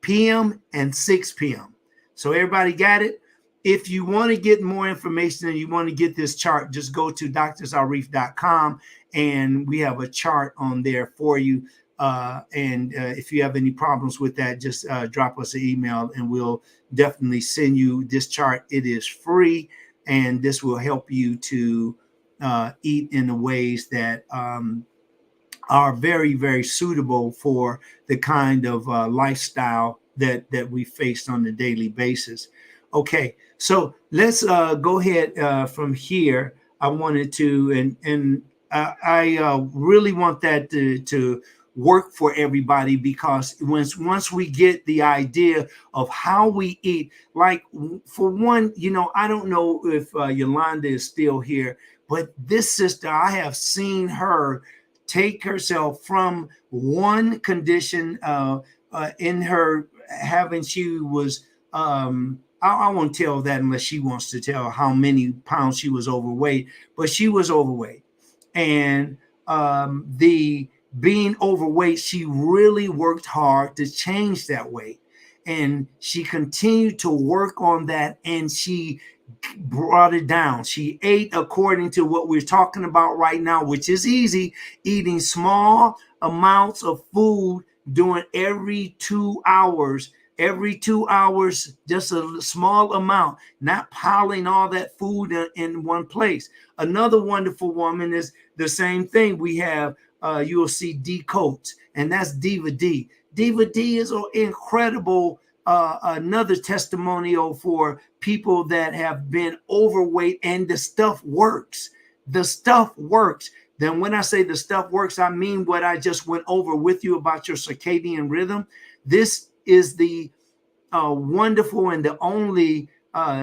p.m. and 6 p.m. So everybody got it? If you want to get more information and you want to get this chart, just go to drsarif.com, and we have a chart on there for you. And if you have any problems with that, just drop us an email, and we'll definitely send you this chart. It is free, and this will help you to eat in the ways that are very, very suitable for the kind of lifestyle that we face on a daily basis. Okay, so let's go ahead from here. I wanted to, and I really want that to work for everybody, because once we get the idea of how we eat, like for one, I don't know if Yolanda is still here, but this sister, I have seen her take herself from one condition in her having, she was, I won't tell that unless she wants to tell how many pounds she was overweight, but she was overweight. And the being overweight, she really worked hard to change that weight. And she continued to work on that, and she brought it down. She ate according to what we're talking about right now, which is easy, eating small amounts of food during every 2 hours. Every 2 hours, just a small amount, not piling all that food in one place. Another wonderful woman is the same thing. We have, you will see D Coates, and that's Diva D. Diva D is an incredible, another testimonial for people that have been overweight, and the stuff works. The stuff works. Then when I say the stuff works, I mean what I just went over with you about your circadian rhythm. This is the wonderful and the only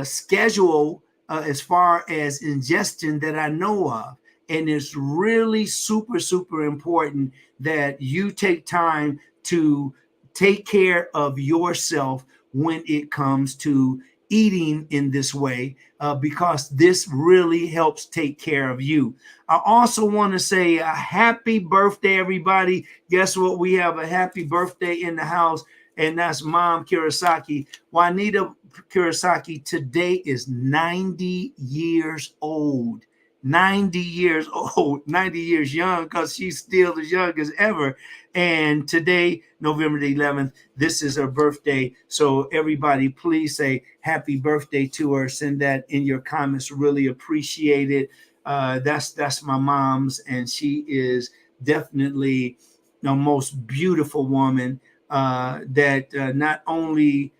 schedule as far as ingestion that I know of. And it's really super, super important that you take time to take care of yourself when it comes to eating in this way, because this really helps take care of you. I also want to say a happy birthday, everybody. Guess what? We have a happy birthday in the house, and that's Mom Kurosaki. Juanita Kurosaki today is 90 years old. 90 years old, 90 years young, because she's still as young as ever. And today, November the 11th, this is her birthday. So everybody, please say happy birthday to her. Send that in your comments. Really appreciate it. That's my mom's, and she is definitely the most beautiful woman that not only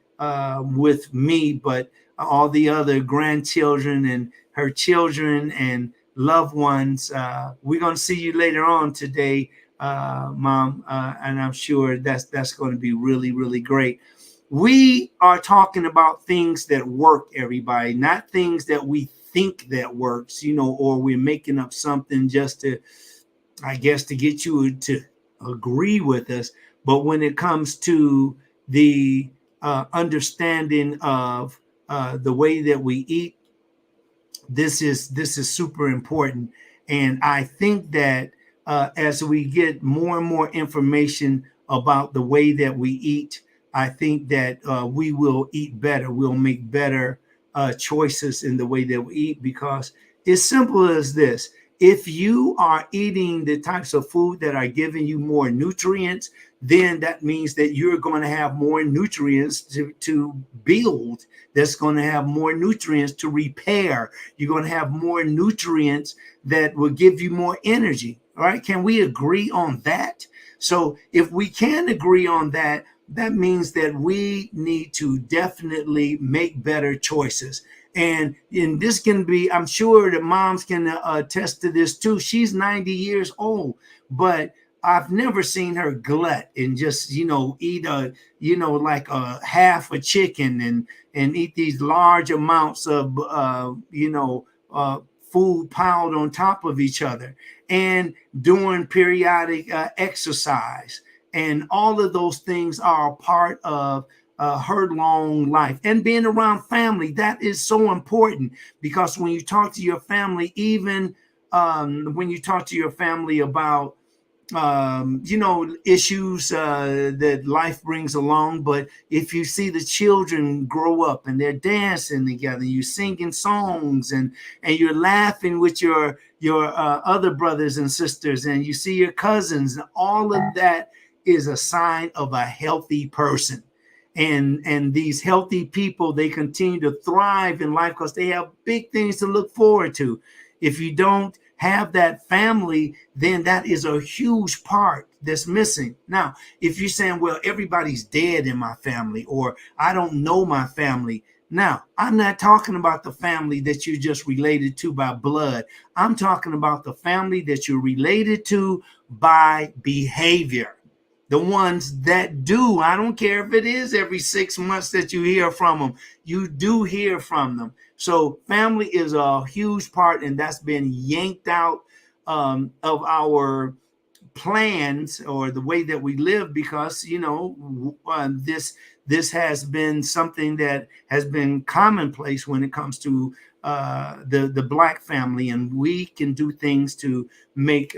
with me, but all the other grandchildren and her children and loved ones. We're going to see you later on today, Mom, and I'm sure that's going to be really, really great. We are talking about things that work, everybody, not things that we think that works, or we're making up something just to, I guess, to get you to agree with us. But when it comes to the understanding of the way that we eat, this is super important. And I think that as we get more and more information about the way that we eat, I think that we will eat better. We'll make better choices in the way that we eat, because it's simple as this. If you are eating the types of food that are giving you more nutrients, then that means that you're going to have more nutrients to build. That's going to have more nutrients to repair. You're going to have more nutrients that will give you more energy. All right. Can we agree on that? So if we can agree on that, that means that we need to definitely make better choices. And this can be, I'm sure that moms can attest to this too. She's 90 years old, but I've never seen her glut and just, eat like a half a chicken and eat these large amounts of, food piled on top of each other, and doing periodic exercise. And all of those things are a part of her long life. And being around family, that is so important, because when you talk to your family, even when you talk to your family about issues that life brings along, but if you see the children grow up and they're dancing together, you're singing songs and you're laughing with your other brothers and sisters, and you see your cousins, all of that is a sign of a healthy person. And these healthy people, they continue to thrive in life because they have big things to look forward to. If you don't have that family, then that is a huge part that's missing. Now, if you're saying, well, everybody's dead in my family, or I don't know my family. Now, I'm not talking about the family that you're just related to by blood. I'm talking about the family that you're related to by behavior. The ones that do. I don't care if it is every 6 months that you hear from them. You do hear from them. So family is a huge part, and that's been yanked out of our plans or the way that we live, because this has been something that has been commonplace when it comes to the Black family, and we can do things to make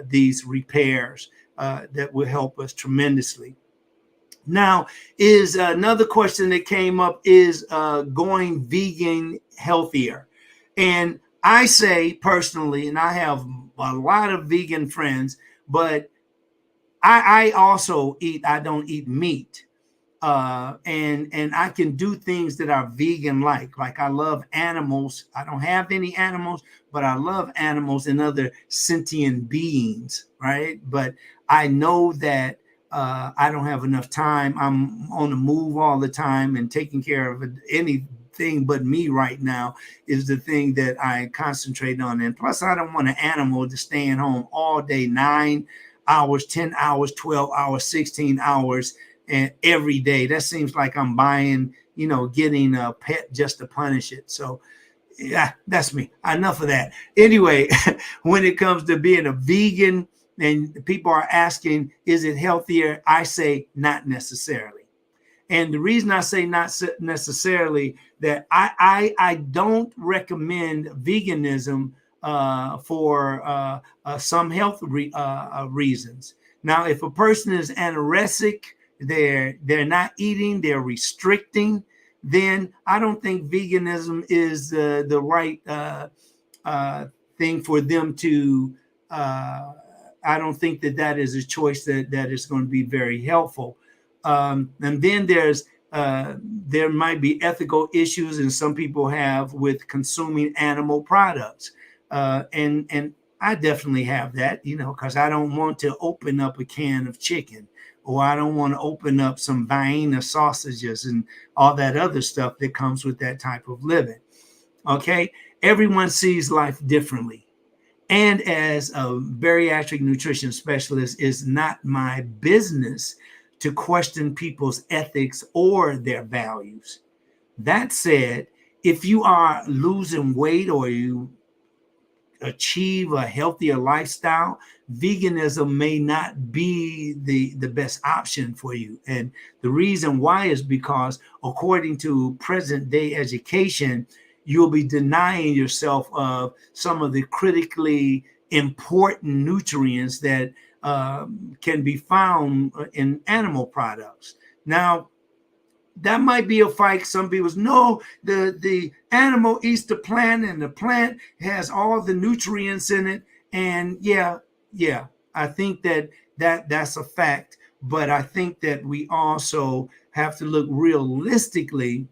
these repairs that will help us tremendously. Now, is another question that came up is going vegan healthier. And I say personally, and I have a lot of vegan friends, but I also I don't eat meat. And I can do things that are vegan like I love animals. I don't have any animals, but I love animals and other sentient beings, right? But I know that I don't have enough time. I'm on the move all the time, and taking care of anything but me right now is the thing that I concentrate on. And plus, I don't want an animal to stay at home all day, 9 hours, 10 hours, 12 hours, 16 hours, and every day. That seems like I'm buying, getting a pet just to punish it. So yeah, that's me. Enough of that. Anyway, when it comes to being a vegan, and people are asking, is it healthier? I say not necessarily. And the reason I say not necessarily, that I don't recommend veganism for some health reasons. Now, if a person is anorexic, they're not eating, they're restricting, then I don't think veganism is the right thing for them to. I don't think that is a choice that is going to be very helpful. And then there might be ethical issues, and some people have with consuming animal products. And I definitely have that, because I don't want to open up a can of chicken, or I don't want to open up some Vienna sausages and all that other stuff that comes with that type of living. Okay. Everyone sees life differently. And as a bariatric nutrition specialist, it's not my business to question people's ethics or their values. That said, if you are losing weight or you achieve a healthier lifestyle, veganism may not be the best option for you. And the reason why is because, according to present day education, you'll be denying yourself of some of the critically important nutrients that can be found in animal products. Now, that might be a fight. Some people say, no, the animal eats the plant and the plant has all the nutrients in it. And yeah, I think that's a fact. But I think that we also have to look realistically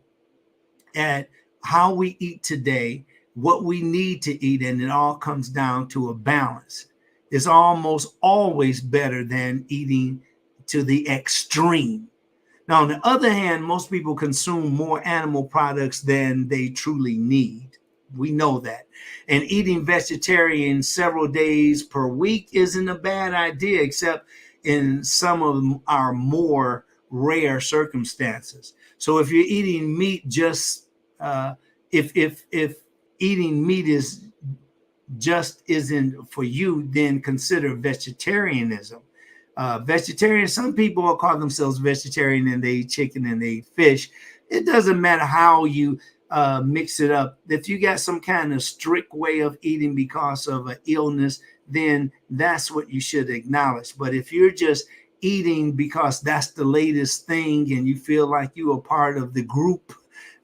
at how we eat today, what we need to eat, and it all comes down to a balance. It's almost always better than eating to the extreme. Now, on the other hand, most people consume more animal products than they truly need. We know that. And eating vegetarian several days per week isn't a bad idea, except in some of our more rare circumstances. So if you're eating meat, just if eating meat is just isn't for you, then consider vegetarianism. Vegetarian, some people will call themselves vegetarian and they eat chicken and they eat fish. It doesn't matter how you mix it up. If you got some kind of strict way of eating because of an illness, then that's what you should acknowledge. But if you're just eating because that's the latest thing and you feel like you are part of the group,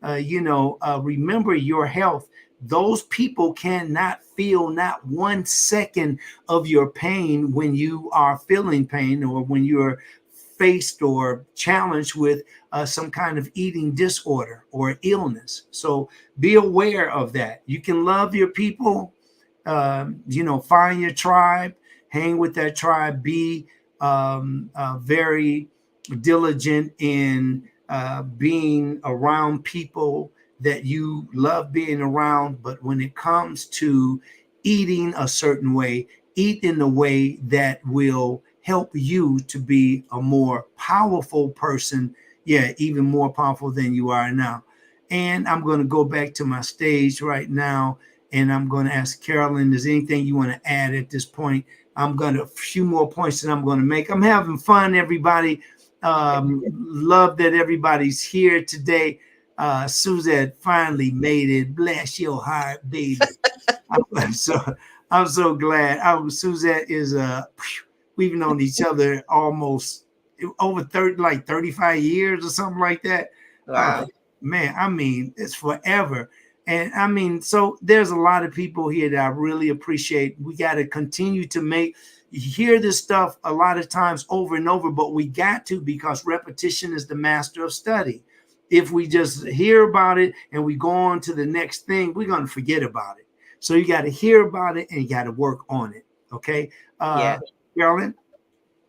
remember your health. Those people cannot feel not 1 second of your pain when you are feeling pain or when you're faced or challenged with some kind of eating disorder or illness. So be aware of that. You can love your people, find your tribe, hang with that tribe, be very diligent in being around people that you love being around. But when it comes to eating a certain way, eat in a way that will help you to be a more powerful person. Yeah, even more powerful than you are now. And I'm going to go back to my stage right now. And I'm going to ask Carolyn, is anything you want to add at this point? I'm going to a few more points that I'm going to make. I'm having fun, everybody. Love that everybody's here today. Suzette finally made it. Bless your heart, baby. I'm so glad. Suzette is we've known each other almost over 35 years or something like that. Wow. Man, I mean, it's forever. And I mean, so there's a lot of people here that I really appreciate. We got to continue to hear this stuff a lot of times over and over, but we got to, because repetition is the master of study. If we just hear about it and we go on to the next thing, we're going to forget about it. So you got to hear about it and you got to work on it. Okay. Yeah. Carolyn?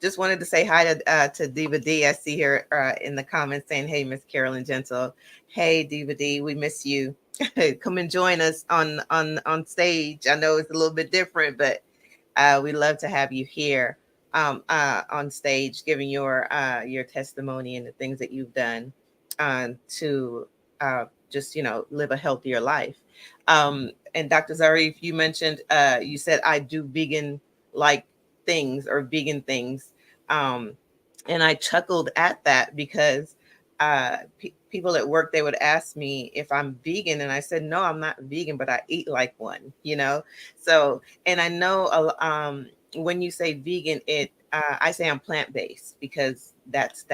Just wanted to say hi to Diva D. I see her in the comments saying, hey, Miss Carolyn Gentle. Hey, Diva D, we miss you. Come and join us on stage. I know it's a little bit different, but we love to have you here on stage, giving your testimony and the things that you've done to just, live a healthier life. And Dr. Zarif, you mentioned, you said, I do vegan-like things or vegan things. And I chuckled at that because people at work, they would ask me if I'm vegan. And I said, no, I'm not vegan, but I eat like one, So, and I know when you say vegan, I say I'm plant-based because that's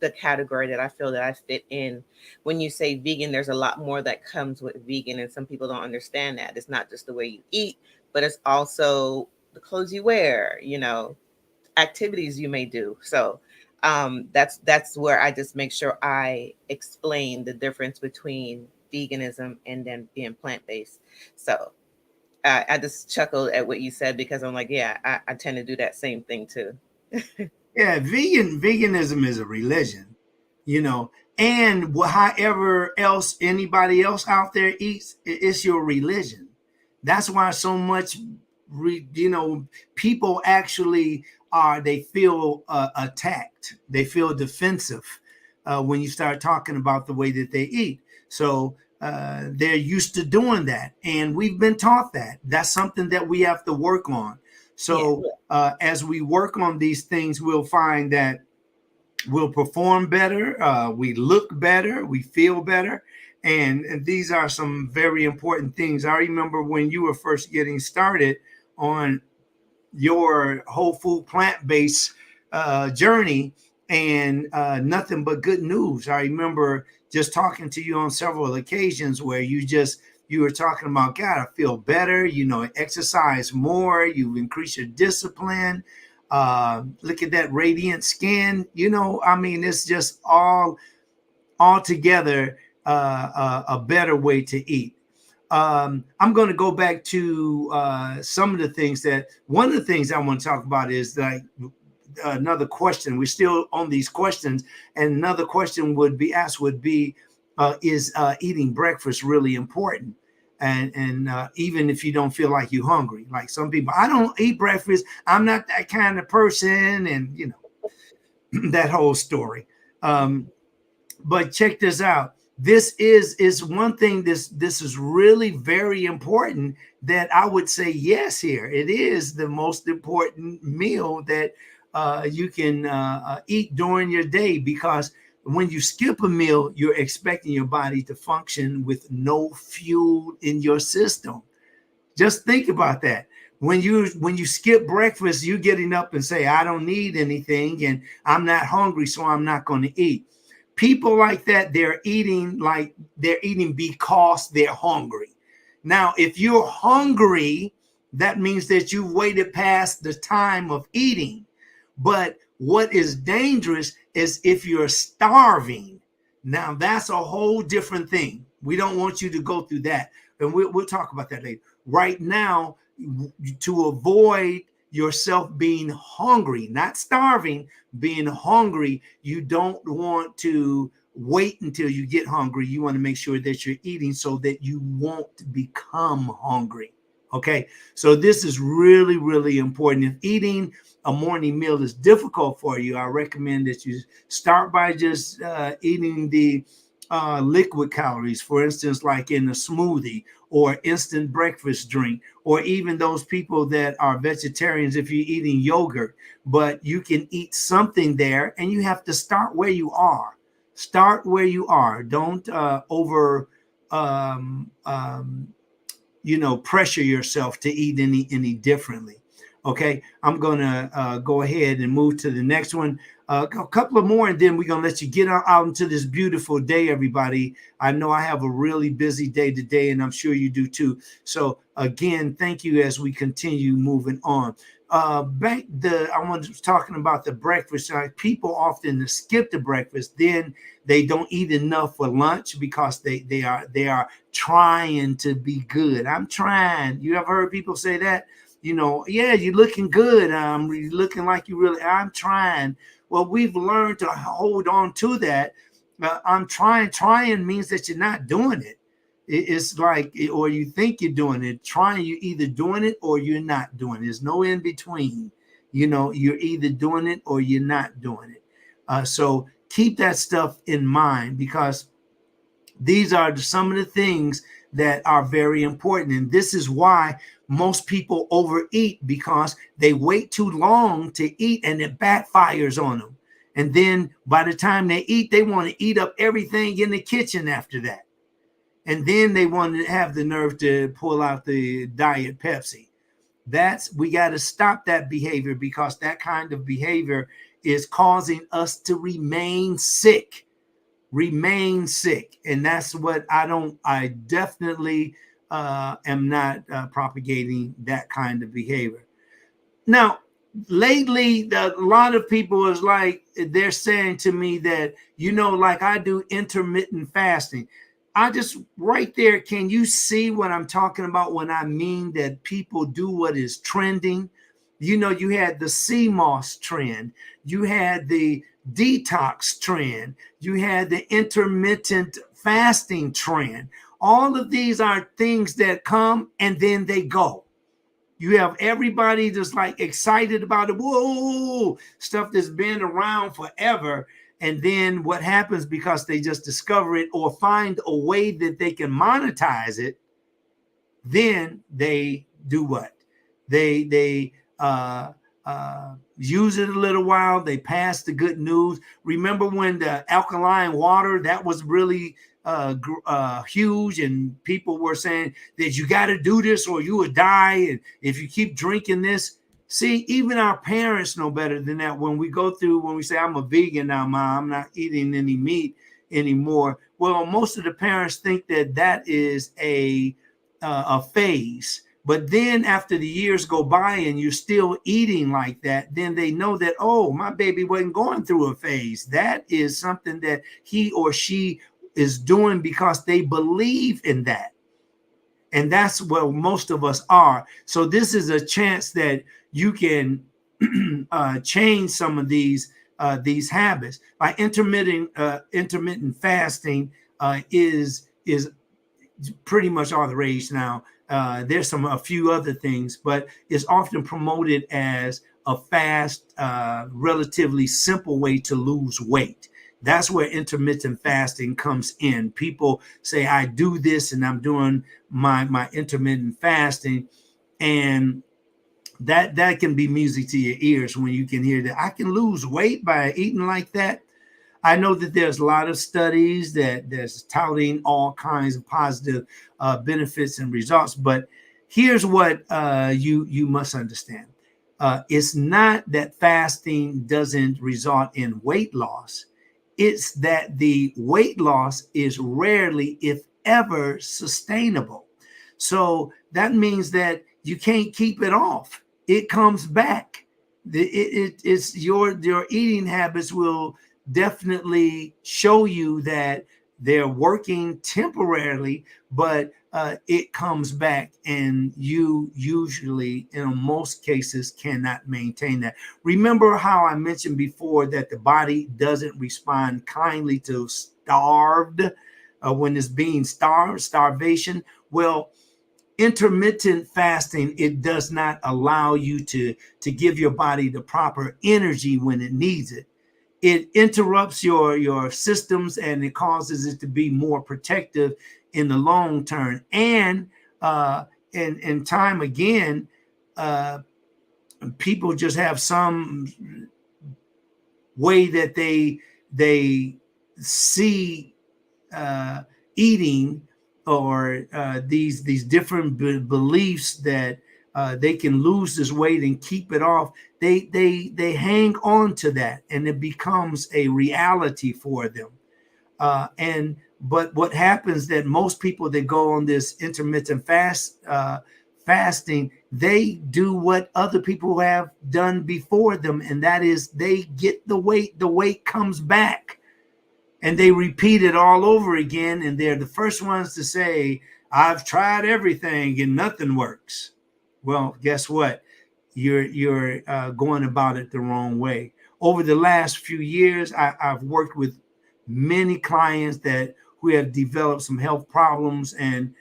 the category that I feel that I fit in. When you say vegan, there's a lot more that comes with vegan. And some people don't understand that. It's not just the way you eat, but it's also the clothes you wear, activities you may do. So that's where I just make sure I explain the difference between veganism and then being plant-based. So I just chuckled at what you said because I'm like, yeah, I tend to do that same thing too. Yeah, veganism is a religion, and however else anybody else out there eats, it's your religion. That's why so much, people actually they feel attacked. They feel defensive when you start talking about the way that they eat. So they're used to doing that. And we've been taught that. That's something that we have to work on. So as we work on these things, we'll find that we'll perform better. We look better. We feel better. And these are some very important things. I remember when you were first getting started on your whole food plant-based journey, and nothing but good news. I remember just talking to you on several occasions where you were talking about, God, I feel better, exercise more, you increase your discipline, look at that radiant skin, I mean, it's just all together a better way to eat. I'm going to go back to some of the things that, one of the things I want to talk about is like another question. We're still on these questions, and another question would be asked would be, is eating breakfast really important? And even if you don't feel like you're hungry, like some people, I don't eat breakfast, I'm not that kind of person, and that whole story. But check this out. This is one thing. This is really very important, that I would say yes here. It is the most important meal that you can eat during your day, because when you skip a meal, you're expecting your body to function with no fuel in your system. Just think about that. When you skip breakfast, you're getting up and say, I don't need anything, and I'm not hungry, so I'm not going to eat. People like that, they're eating because they're hungry. Now, if you're hungry, that means that you waited past the time of eating. But what is dangerous is if you're starving. Now, that's a whole different thing. We don't want you to go through that. And we'll talk about that later. Right now, to avoid yourself being hungry, not starving, being hungry, you don't want to wait until you get hungry. You want to make sure that you're eating so that you won't become hungry. Okay, so this is really, really important. If eating a morning meal is difficult for you, I recommend that you start by just eating the liquid calories, for instance, like in a smoothie or instant breakfast drink, or even those people that are vegetarians, if you're eating yogurt, but you can eat something there, and you have to start where you are. Start where you are. Don't pressure yourself to eat any differently. Okay, I'm gonna go ahead and move to the next one. A couple of more, and then we're gonna let you get out into this beautiful day, everybody. I know I have a really busy day today, and I'm sure you do too. So again, thank you as we continue moving on. I was talking about the breakfast. People often skip the breakfast, then they don't eat enough for lunch because they are trying to be good. I'm trying. You ever heard people say that? Yeah, you're looking good. You're looking like you really. I'm trying. Well, we've learned to hold on to that. I'm trying. Trying means that you're not doing it. It's like, or you think you're doing it. Trying, you're either doing it or you're not doing it. There's no in between. You're either doing it or you're not doing it. So keep that stuff in mind, because these are some of the things that are very important. And this is why most people overeat, because they wait too long to eat and it backfires on them. And then by the time they eat, they want to eat up everything in the kitchen after that. And then they want to have the nerve to pull out the Diet Pepsi. We got to stop that behavior, because that kind of behavior is causing us to remain sick. And that's what I definitely am not propagating that kind of behavior. Now, lately, a lot of people is like, they're saying to me that, like I do intermittent fasting. I just right there, can you see what I'm talking about when I mean that people do what is trending? You had the CMOS trend, you had the detox trend, you had the intermittent fasting trend. All of these are things that come and then they go. You have everybody just like excited about it. Whoa, stuff that's been around forever. And then what happens, because they just discover it or find a way that they can monetize it, then they do what? They use it a little while. They pass the good news. Remember when the alkaline water, that was really huge, and people were saying that you got to do this or you would die, and if you keep drinking this. See, even our parents know better than that. When we say I'm a vegan now, Ma, I'm not eating any meat anymore. Well, most of the parents think that is a phase. But then after the years go by and you're still eating like that, then they know that, oh, my baby wasn't going through a phase. That is something that he or she is doing because they believe in that. And that's what most of us are. So this is a chance that you can change some of these habits. Like intermittent fasting is pretty much all the rage now. There's a few other things, but it's often promoted as a fast, relatively simple way to lose weight. That's where intermittent fasting comes in. People say, I do this and I'm doing my intermittent fasting. And that can be music to your ears when you can hear that I can lose weight by eating like that. I know that there's a lot of studies that's touting all kinds of positive benefits and results. But here's what you must understand. It's not that fasting doesn't result in weight loss. It's that the weight loss is rarely, if ever, sustainable. So that means that you can't keep it off. It comes back. It's your eating habits will definitely show you that they're working temporarily, but it comes back, and you usually, in most cases, cannot maintain that. Remember how I mentioned before that the body doesn't respond kindly to starved when it's being starvation? Well, intermittent fasting, it does not allow you to give your body the proper energy when it needs it. It interrupts your systems, and it causes it to be more protective in the long term. And in time again, people just have some way that they see eating, or these different beliefs that they can lose this weight and keep it off. They hang on to that, and it becomes a reality for them. But what happens that most people that go on this intermittent fasting, they do what other people have done before them, and that is they get the weight comes back, and they repeat it all over again. And they're the first ones to say, I've tried everything and nothing works. Well, guess what? You're going about it the wrong way. Over the last few years, I've worked with many clients who have developed some health problems, and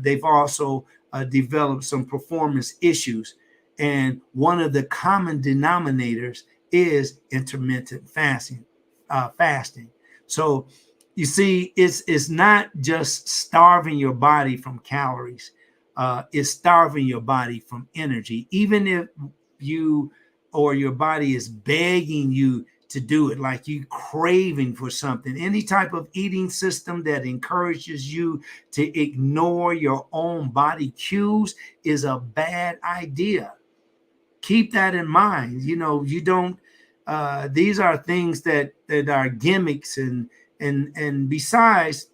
they've also developed some performance issues. And one of the common denominators is intermittent fasting. So you see, it's not just starving your body from calories. It's starving your body from energy. Even if you or your body is begging you to do it, like you craving for something, any type of eating system that encourages you to ignore your own body cues is a bad idea. Keep that in mind. You don't, these are things that are gimmicks, and besides,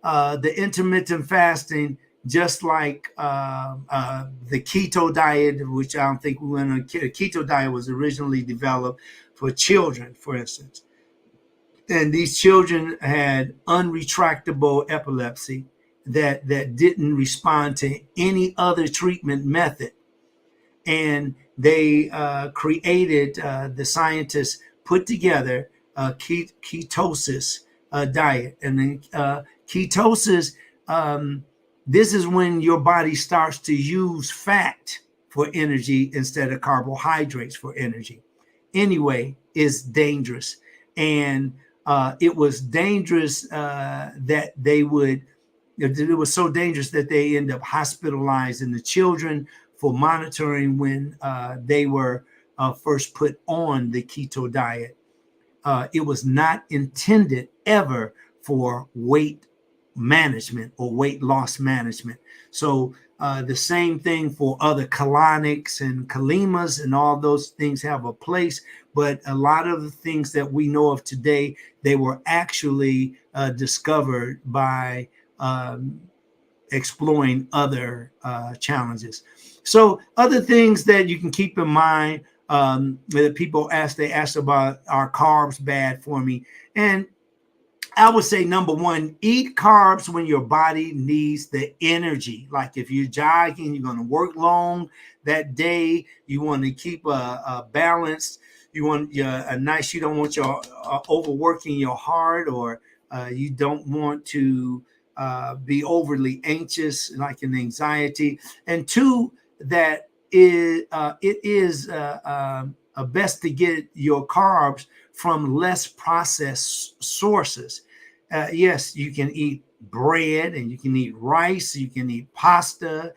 the intermittent fasting, just like the keto diet, which I don't think we went on. Keto diet was originally developed for children, for instance. And these children had unretractable epilepsy that didn't respond to any other treatment method. And they created, the scientists put together a ketosis diet. And then ketosis, this is when your body starts to use fat for energy instead of carbohydrates for energy. Anyway, it's dangerous. And it was dangerous that it was so dangerous that they end up hospitalizing the children for monitoring when they were first put on the keto diet. It was not intended ever for weight management or weight loss management. So the same thing for other colonics and kalimas, and all those things have a place. But a lot of the things that we know of today, they were actually discovered by exploring other challenges. So other things that you can keep in mind that people they asked about, are carbs bad for me? And I would say, number one, eat carbs when your body needs the energy. Like if you're jogging, you're going to work long that day, you want to keep a balance. You want you don't want your overworking your heart, or you don't want to be overly anxious, like an anxiety. And two, that it is best to get your carbs from less processed sources. Yes, you can eat bread, and you can eat rice, you can eat pasta,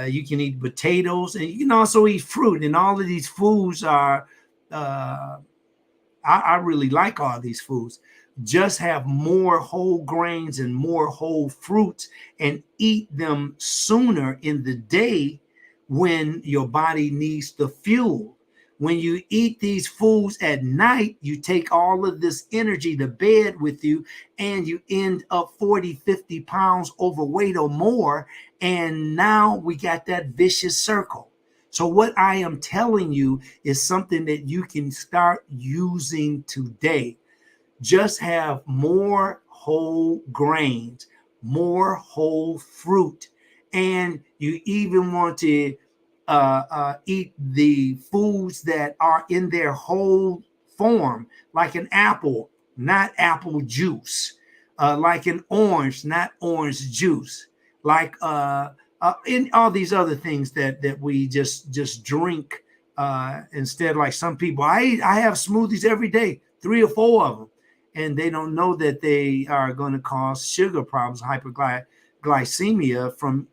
you can eat potatoes, and you can also eat fruit. And all of these foods are, I really like all these foods. Just have more whole grains and more whole fruits, and eat them sooner in the day when your body needs the fuel. When you eat these foods at night, you take all of this energy to bed with you, and you end up 40, 50 pounds overweight or more. And now we got that vicious circle. So what I am telling you is something that you can start using today. Just have more whole grains, more whole fruit, and you even want to eat the foods that are in their whole form, like an apple, not apple juice, like an orange, not orange juice, like in all these other things that we just drink instead. Like some people, I have smoothies every day, 3 or 4 of them, and they don't know that they are going to cause sugar problems, hyperglycemia, from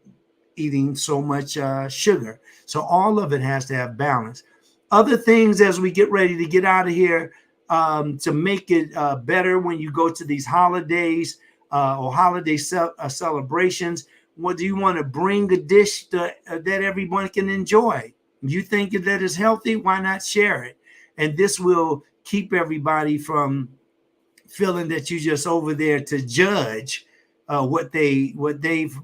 eating so much sugar. So all of it has to have balance. Other things, as we get ready to get out of here, to make it better when you go to these holidays or holiday celebrations, what do you want to bring? A dish that everyone can enjoy. You think that is healthy, why not share it? And this will keep everybody from feeling that you're just over there to judge what they've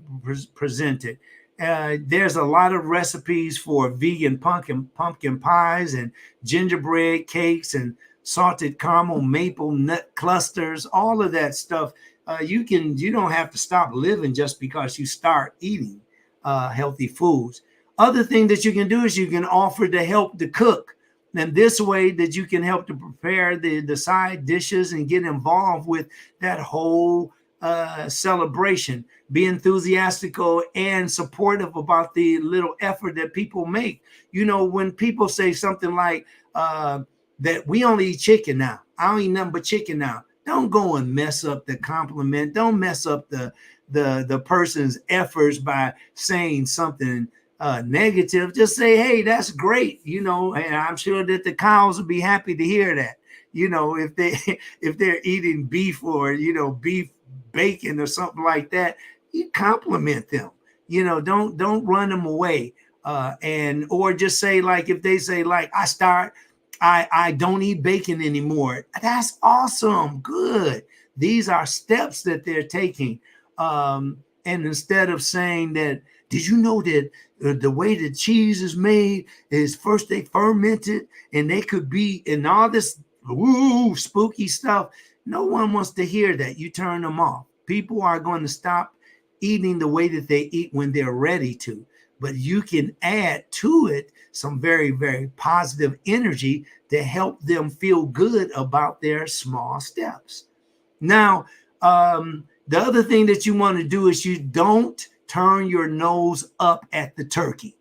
presented. There's a lot of recipes for vegan pumpkin pies and gingerbread cakes and salted caramel maple nut clusters, all of that stuff. You don't have to stop living just because you start eating healthy foods. Other thing that you can do is you can offer to help to cook. And this way that you can help to prepare the side dishes and get involved with that whole celebration. Be enthusiastic and supportive about the little effort that people make. You know, when people say something like that we only eat chicken now, I don't eat nothing but chicken now, don't go and mess up the compliment. Don't mess up the person's efforts by saying something negative. Just say, hey, that's great, you know, and I'm sure that the cows will be happy to hear that. You know, if they're eating beef, or beef bacon or something like that, you compliment them. You know, don't run them away. Or just say, like, if they say, like, I don't eat bacon anymore. That's awesome. Good. These are steps that they're taking. And instead of saying that, did you know that the way that cheese is made is first they ferment it, and they could be in all this spooky stuff. No one wants to hear that. You turn them off. People are going to stop eating the way that they eat when they're ready to. But you can add to it some very, very positive energy to help them feel good about their small steps. Now, the other thing that you want to do is you don't turn your nose up at the turkey.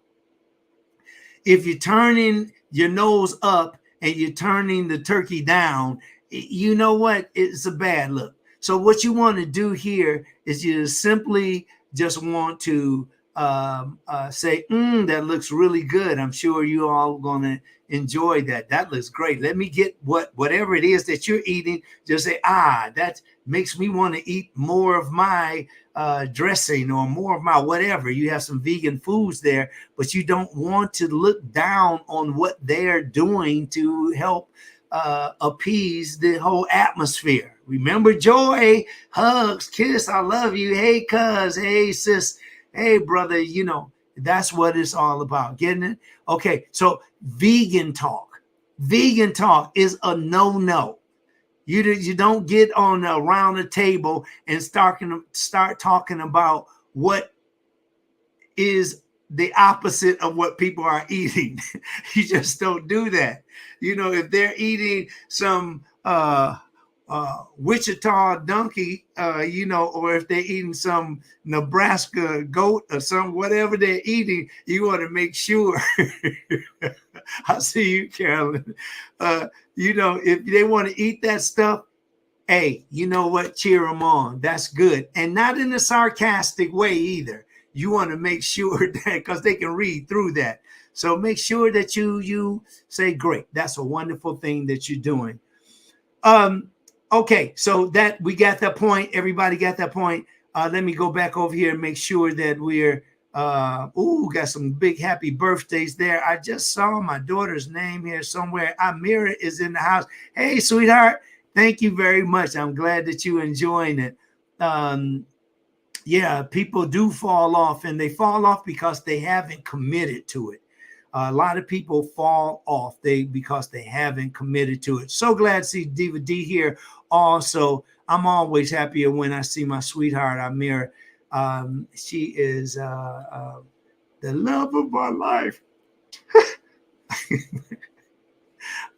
If you're turning your nose up and you're turning the turkey down, you know what? It's a bad look. So what you want to do here is you simply just want to say, that looks really good. I'm sure you all going to enjoy that. That looks great. Let me get whatever it is that you're eating. Just say, that makes me want to eat more of my dressing or more of my whatever. You have some vegan foods there, but you don't want to look down on what they're doing to help appease the whole atmosphere. Remember, joy, hugs, kiss, I love you. Hey, cuz, hey, sis, hey, brother, that's what it's all about. Getting it? Okay, so vegan talk is a no-no. You don't get on around the table and start talking about what is the opposite of what people are eating. You just don't do that. If they're eating some Wichita donkey, or if they're eating some Nebraska goat or some whatever they're eating, you want to make sure. I see you, Carolyn. If they want to eat that stuff, hey, you know what? Cheer them on. That's good. And not in a sarcastic way either. You want to make sure that, because they can read through that. So make sure that you say, great. That's a wonderful thing that you're doing. Okay, so that we got that point. Everybody got that point. Let me go back over here and make sure that we're got some big happy birthdays there. I just saw my daughter's name here somewhere. Amira is in the house. Hey, sweetheart. Thank you very much. I'm glad that you're enjoying it. Yeah, people do fall off, and they fall off because they haven't committed to it. A lot of people fall off because they haven't committed to it. So glad to see Diva D here. Also, I'm always happier when I see my sweetheart Amira. She is the love of my life.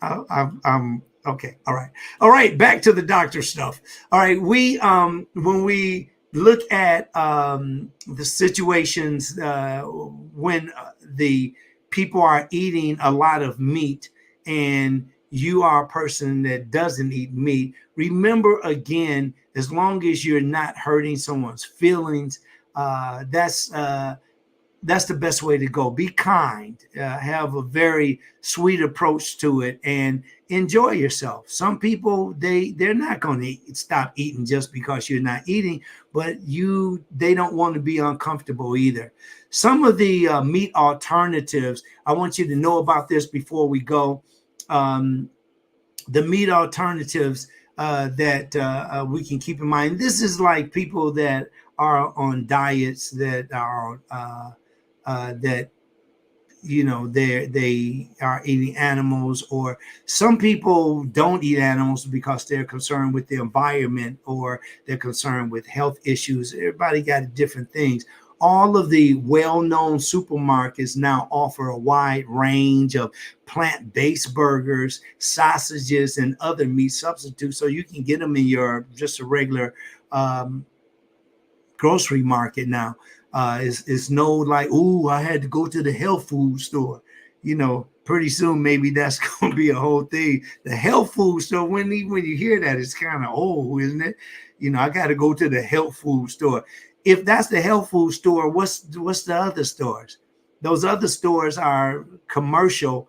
I'm okay. All right. Back to the doctor stuff. All right. We when we look at the situations when the people are eating a lot of meat and you are a person that doesn't eat meat, remember again, as long as you're not hurting someone's feelings, that's the best way to go. Be kind, have a very sweet approach to it, and enjoy yourself. Some people, they're not going to stop eating just because you're not eating, but they don't want to be uncomfortable either. Some of the meat alternatives, I want you to know about this before we go. The meat alternatives that we can keep in mind. This is like people that are on diets that are they are eating animals, or some people don't eat animals because they're concerned with the environment or they're concerned with health issues. Everybody got different things. All of the well-known supermarkets now offer a wide range of plant-based burgers, sausages, and other meat substitutes. So you can get them in your just a regular grocery market now. It's no like, I had to go to the health food store. Pretty soon maybe that's going to be a whole thing. The health food store, when you hear that, it's kind of old, isn't it? I got to go to the health food store. If that's the health food store, what's the other stores? Those other stores are commercial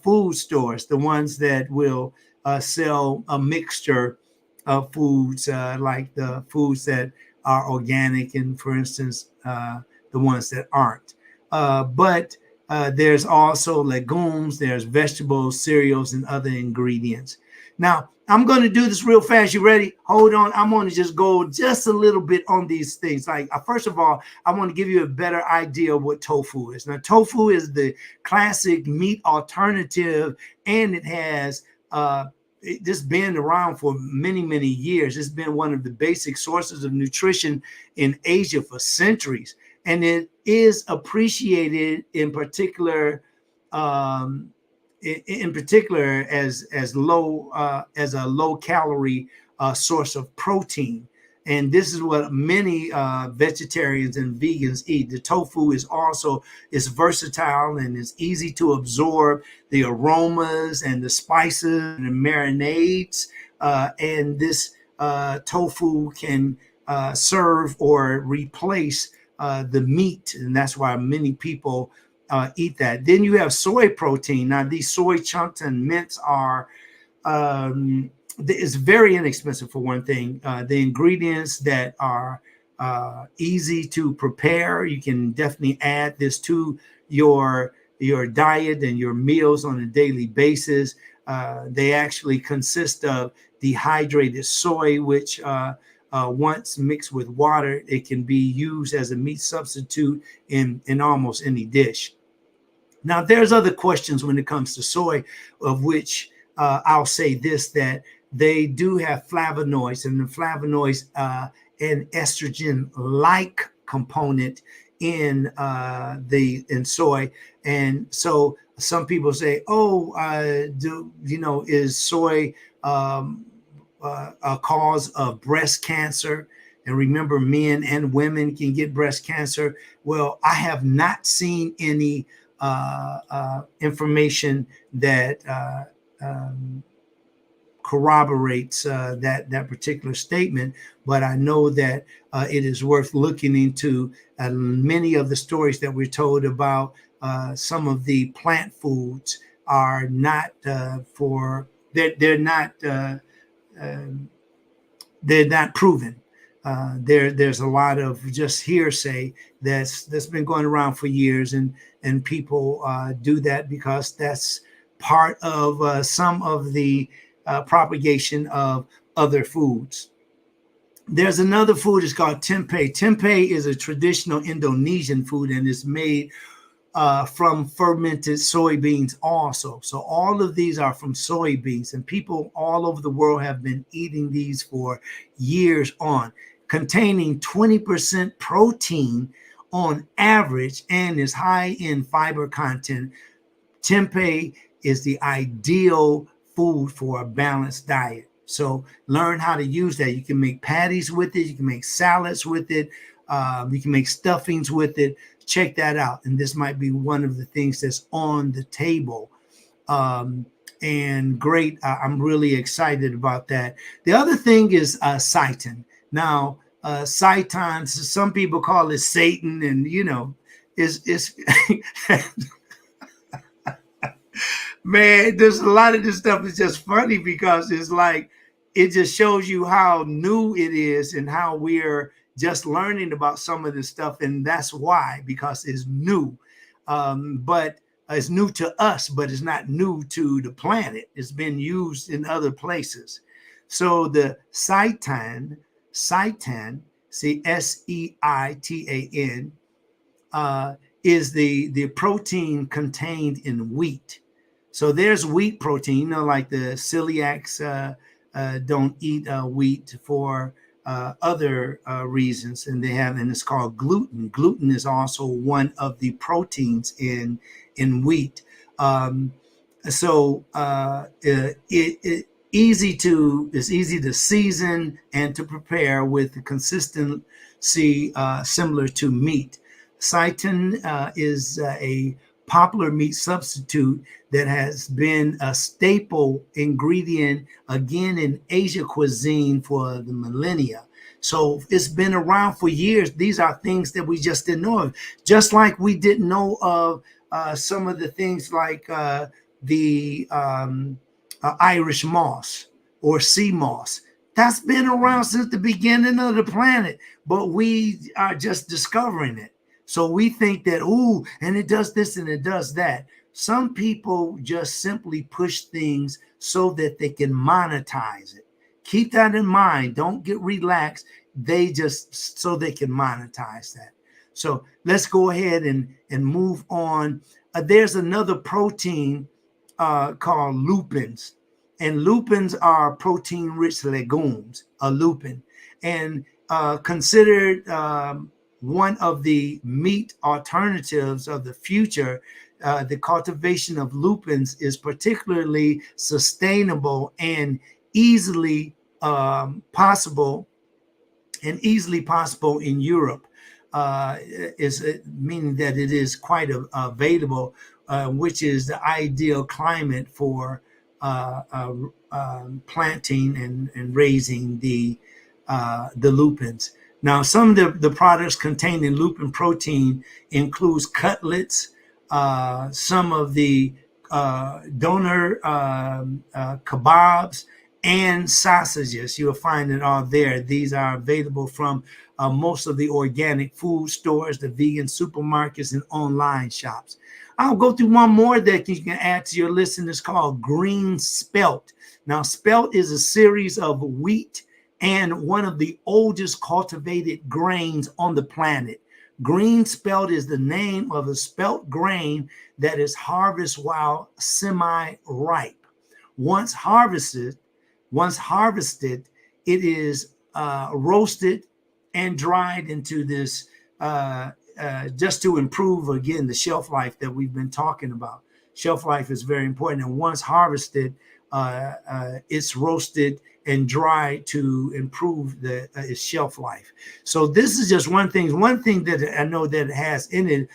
food stores, the ones that will sell a mixture of foods, like the foods that are organic and, for instance, the ones that aren't. But there's also legumes, there's vegetables, cereals, and other ingredients. Now, I'm going to do this real fast. You ready? Hold on. I'm going to just go just a little bit on these things. Like, first of all, I want to give you a better idea of what tofu is. Now, tofu is the classic meat alternative, and it has it's been around for many, many years. It's been one of the basic sources of nutrition in Asia for centuries, and it is appreciated in particular as a low calorie source of protein. And this is what many vegetarians and vegans eat. The tofu is versatile and it's easy to absorb the aromas and the spices and the marinades. And this tofu can serve or replace the meat, and that's why many people eat that. Then you have soy protein. Now, these soy chunks and mints are it's very inexpensive for one thing. The ingredients that are easy to prepare, you can definitely add this to your diet and your meals on a daily basis. They actually consist of dehydrated soy, which once mixed with water, it can be used as a meat substitute in almost any dish. Now, there's other questions when it comes to soy, of which I'll say this, that they do have flavonoids, and the flavonoids an estrogen-like component in soy. And so some people say, is soy a cause of breast cancer? And remember, men and women can get breast cancer. Well, I have not seen any information that corroborates that particular statement, but I know that it is worth looking into. Many of the stories that we're told about some of the plant foods are not they're not proven. There's a lot of just hearsay that's been going around for years, and people do that because that's part of some of the propagation of other foods. There's another food, it's called tempeh. Tempeh is a traditional Indonesian food, and it's made from fermented soybeans also. So all of these are from soybeans, and people all over the world have been eating these for years on, containing 20% protein on average and is high in fiber content. Tempeh is the ideal food for a balanced diet. So learn how to use that. You can make patties with it. You can make salads with it. You can make stuffings with it. Check that out. And this might be one of the things that's on the table. And great. I'm really excited about that. The other thing is seitan. Now, seitan, some people call it Satan, and it's man, there's a lot of this stuff is just funny because it's like it just shows you how new it is and how we're just learning about some of this stuff, and that's why, because it's new. But it's new to us, but it's not new to the planet. It's been used in other places. So the seitan, C-S-E-I-T-A-N, is the protein contained in wheat. So there's wheat protein, like the celiacs don't eat wheat for other reasons, and it's called gluten. Gluten is also one of the proteins in wheat. It's easy to season and to prepare with the consistency similar to meat. Seitan is a popular meat substitute that has been a staple ingredient again in Asia cuisine for the millennia. So it's been around for years. These are things that we just didn't know of, just like we didn't know of some of the things like the Irish moss or sea moss. That's been around since the beginning of the planet, but we are just discovering it. So we think that, and it does this and it does that. Some people just simply push things so that they can monetize it. Keep that in mind. Don't get relaxed. They just so they can monetize that. So let's go ahead and move on. There's another protein called lupins. And lupins are protein-rich legumes, a lupin. And considered one of the meat alternatives of the future, the cultivation of lupins is particularly sustainable and easily possible in Europe, meaning that it is quite available, which is the ideal climate for planting and raising the lupins. Now, some of the products containing lupin protein includes cutlets, some of the doner kebabs, and sausages. You'll find it all there. These are available from most of the organic food stores, the vegan supermarkets, and online shops. I'll go through one more that you can add to your list, and it's called green spelt. Now, spelt is a series of wheat and one of the oldest cultivated grains on the planet. Green spelt is the name of a spelt grain that is harvested while semi-ripe. Once harvested, it is roasted and dried into this just to improve, again, the shelf life that we've been talking about. Shelf life is very important. And once harvested, it's roasted and dried to improve its shelf life. So this is just one thing. One thing that I know that it has in it,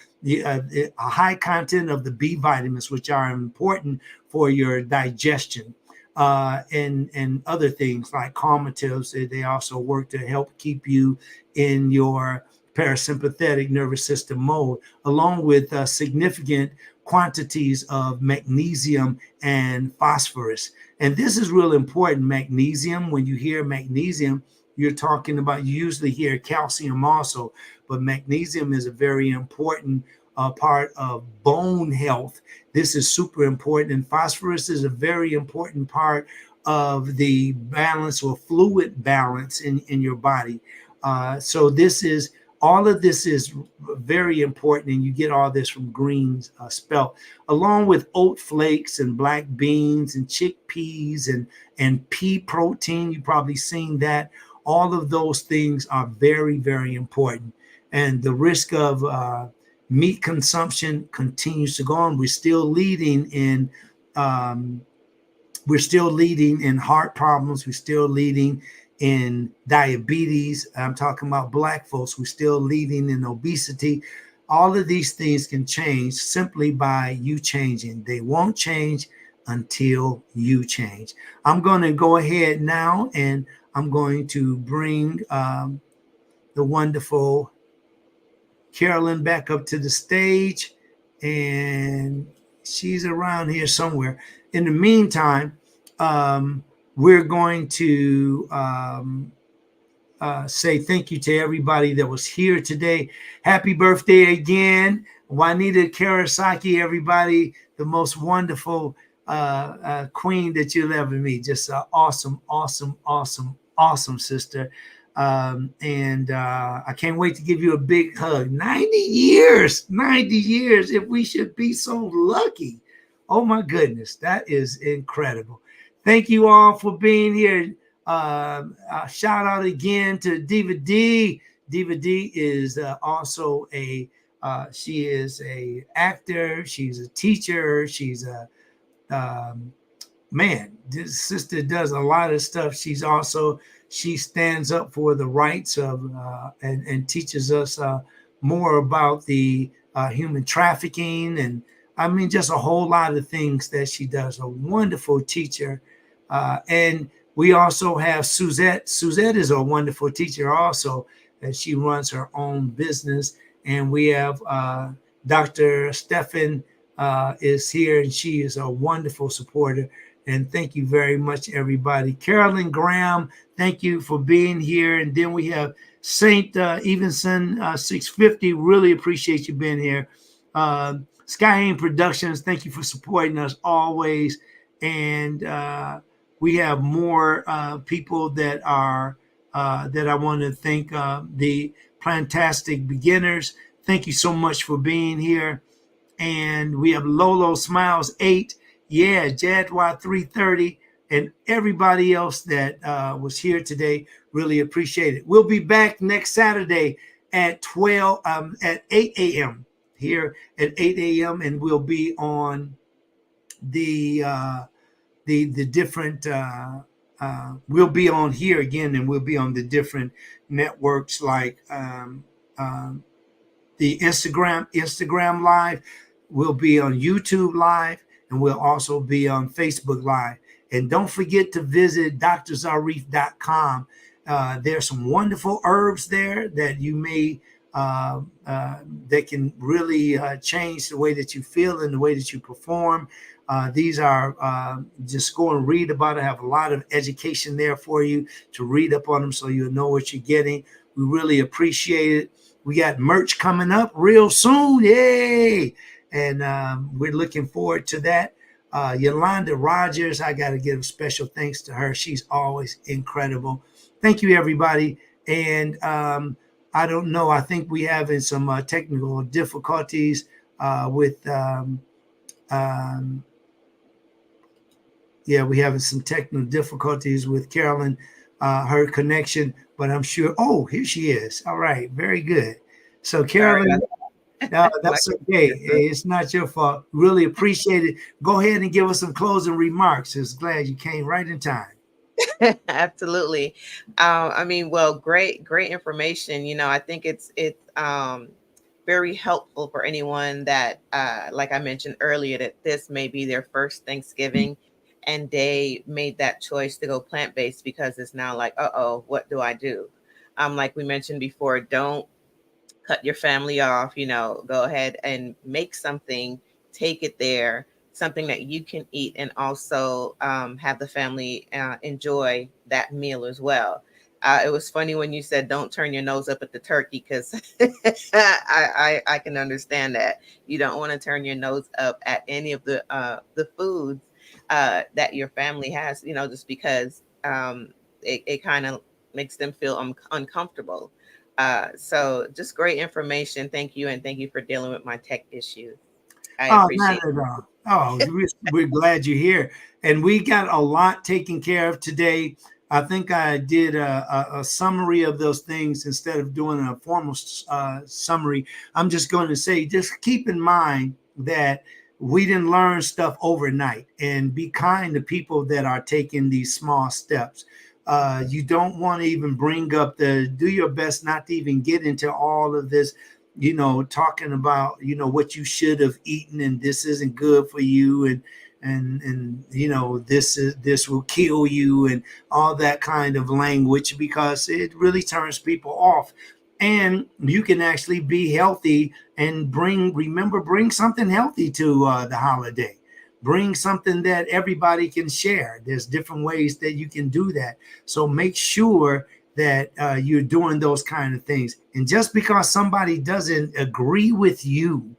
a high content of the B vitamins, which are important for your digestion. And other things like calmatives. They also work to help keep you in your parasympathetic nervous system mode, along with significant quantities of magnesium and phosphorus. And this is real important. Magnesium, when you hear magnesium, you're talking about, you usually hear calcium also, but magnesium is a very important part of bone health. This is super important. And phosphorus is a very important part of the balance or fluid balance in your body. So this is, all of this is very important, and you get all this from green spelt, along with oat flakes and black beans and chickpeas and pea protein. You've probably seen that. All of those things are very, very important. And the risk of meat consumption continues to go on. We're still leading in heart problems. We're still leading in diabetes. I'm talking about Black folks. We're still leading in obesity. All of these things can change simply by you changing. They won't change until you change. I'm going to go ahead now, and I'm going to bring the wonderful Carolyn back up to the stage, and she's around here somewhere. In the meantime, we're going to say thank you to everybody that was here today. Happy birthday again, Juanita Karasaki, everybody, the most wonderful queen that you'll ever meet. Just an awesome, awesome, awesome, awesome sister. And I can't wait to give you a big hug. 90 years, if we should be so lucky. Oh my goodness, that is incredible. Thank you all for being here. Shout out again to Diva D. Diva D is also she is a actor. She's a teacher. She's a man. This sister does a lot of stuff. She stands up for the rights of and teaches us more about the human trafficking, and I mean just a whole lot of things that she does. A wonderful teacher. And we also have Suzette. Suzette is a wonderful teacher also, and she runs her own business. And we have Dr. Stefan is here, and she is a wonderful supporter. And thank you very much, everybody. Carolyn Graham, thank you for being here. And then we have Saint Evenson 650. Really appreciate you being here. Skyhain Productions, thank you for supporting us always. And we have more people that are that I want to thank. The Plantastic Beginners, thank you so much for being here. And we have Lolo Smiles 8, yeah, Jadwa 330, and everybody else that was here today. Really appreciate it. We'll be back next Saturday at 8 a.m. here at 8 a.m. and we'll be on the different. We'll be on here again, and we'll be on the different networks like the Instagram Live. We'll be on YouTube Live, and we'll also be on Facebook Live. And don't forget to visit drzarif.com There's some wonderful herbs there that you may that can really change the way that you feel and the way that you perform. These are just go and read about it. I have a lot of education there for you to read up on them so you'll know what you're getting. We really appreciate it. We got merch coming up real soon. Yay! And we're looking forward to that. Yolanda Rogers, I got to give special thanks to her. She's always incredible. Thank you, everybody. And I don't know. I think we having some technical difficulties with we having some technical difficulties with Carolyn, her connection, but I'm sure. Oh, here she is. All right, very good. So Carolyn, that's okay. It's not your fault. Really appreciate it. Go ahead and give us some closing remarks. Just glad you came right in time. Absolutely. I mean, well, great information. You know, I think it's very helpful for anyone that, like I mentioned earlier, that this may be their first Thanksgiving and they made that choice to go plant-based because it's now like, uh-oh, what do I do? Like we mentioned before, don't cut your family off, you know, go ahead and make something, take it there, something that you can eat and also have the family enjoy that meal as well. It was funny when you said don't turn your nose up at the turkey, because I can understand that. You don't want to turn your nose up at any of the foods that your family has, you know, just because it kind of makes them feel uncomfortable. So just great information. Thank you. And thank you for dealing with my tech issues. I appreciate it. Oh, we're glad you're here. And we got a lot taken care of today. I think I did a summary of those things instead of doing a formal summary. I'm just going to say, just keep in mind that we didn't learn stuff overnight, and be kind to people that are taking these small steps. You don't want to even bring up do your best not to even get into all of this, you know, talking about, you know, what you should have eaten and this isn't good for you and you know, this will kill you and all that kind of language, because it really turns people off. And you can actually be healthy and bring something healthy to the holiday. Bring something that everybody can share. There's different ways that you can do that. So make sure that you're doing those kind of things. And just because somebody doesn't agree with you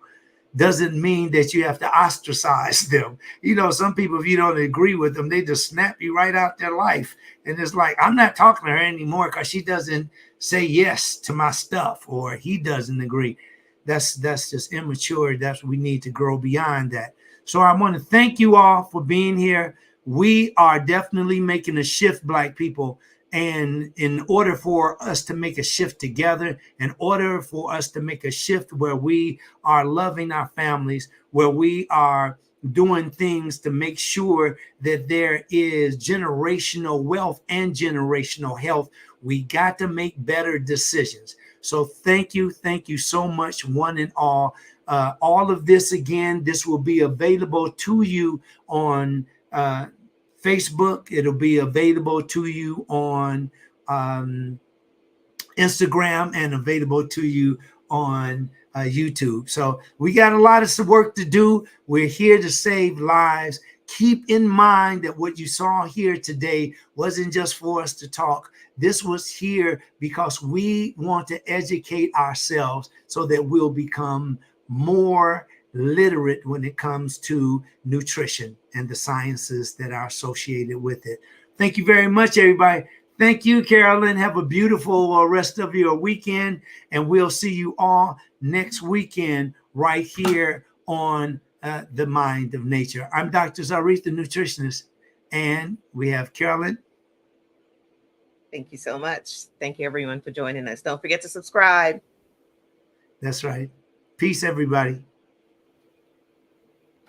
doesn't mean that you have to ostracize them. You know, some people, if you don't agree with them, they just snap you right out their life. And it's like, I'm not talking to her anymore because she doesn't say yes to my stuff, or he doesn't agree. That's just immature. That's we need to grow beyond that. So I want to thank you all for being here. We are definitely making a shift, Black people. And in order for us to make a shift together, in order for us to make a shift where we are loving our families, where we are doing things to make sure that there is generational wealth and generational health, we got to make better decisions. So thank you so much, one and all. All of this, again, this will be available to you on Facebook. It'll be available to you on Instagram and available to you on YouTube. So we got a lot of work to do. We're here to save lives. Keep in mind that what you saw here today wasn't just for us to talk. This was here because we want to educate ourselves so that we'll become more literate when it comes to nutrition and the sciences that are associated with it. Thank you very much, everybody. Thank you, Carolyn. Have a beautiful rest of your weekend, and we'll see you all next weekend right here on The Mind of Nature. I'm Dr. Zarif, the nutritionist, and we have Carolyn. Thank you so much. Thank you, everyone, for joining us. Don't forget to subscribe. That's right. Peace, everybody.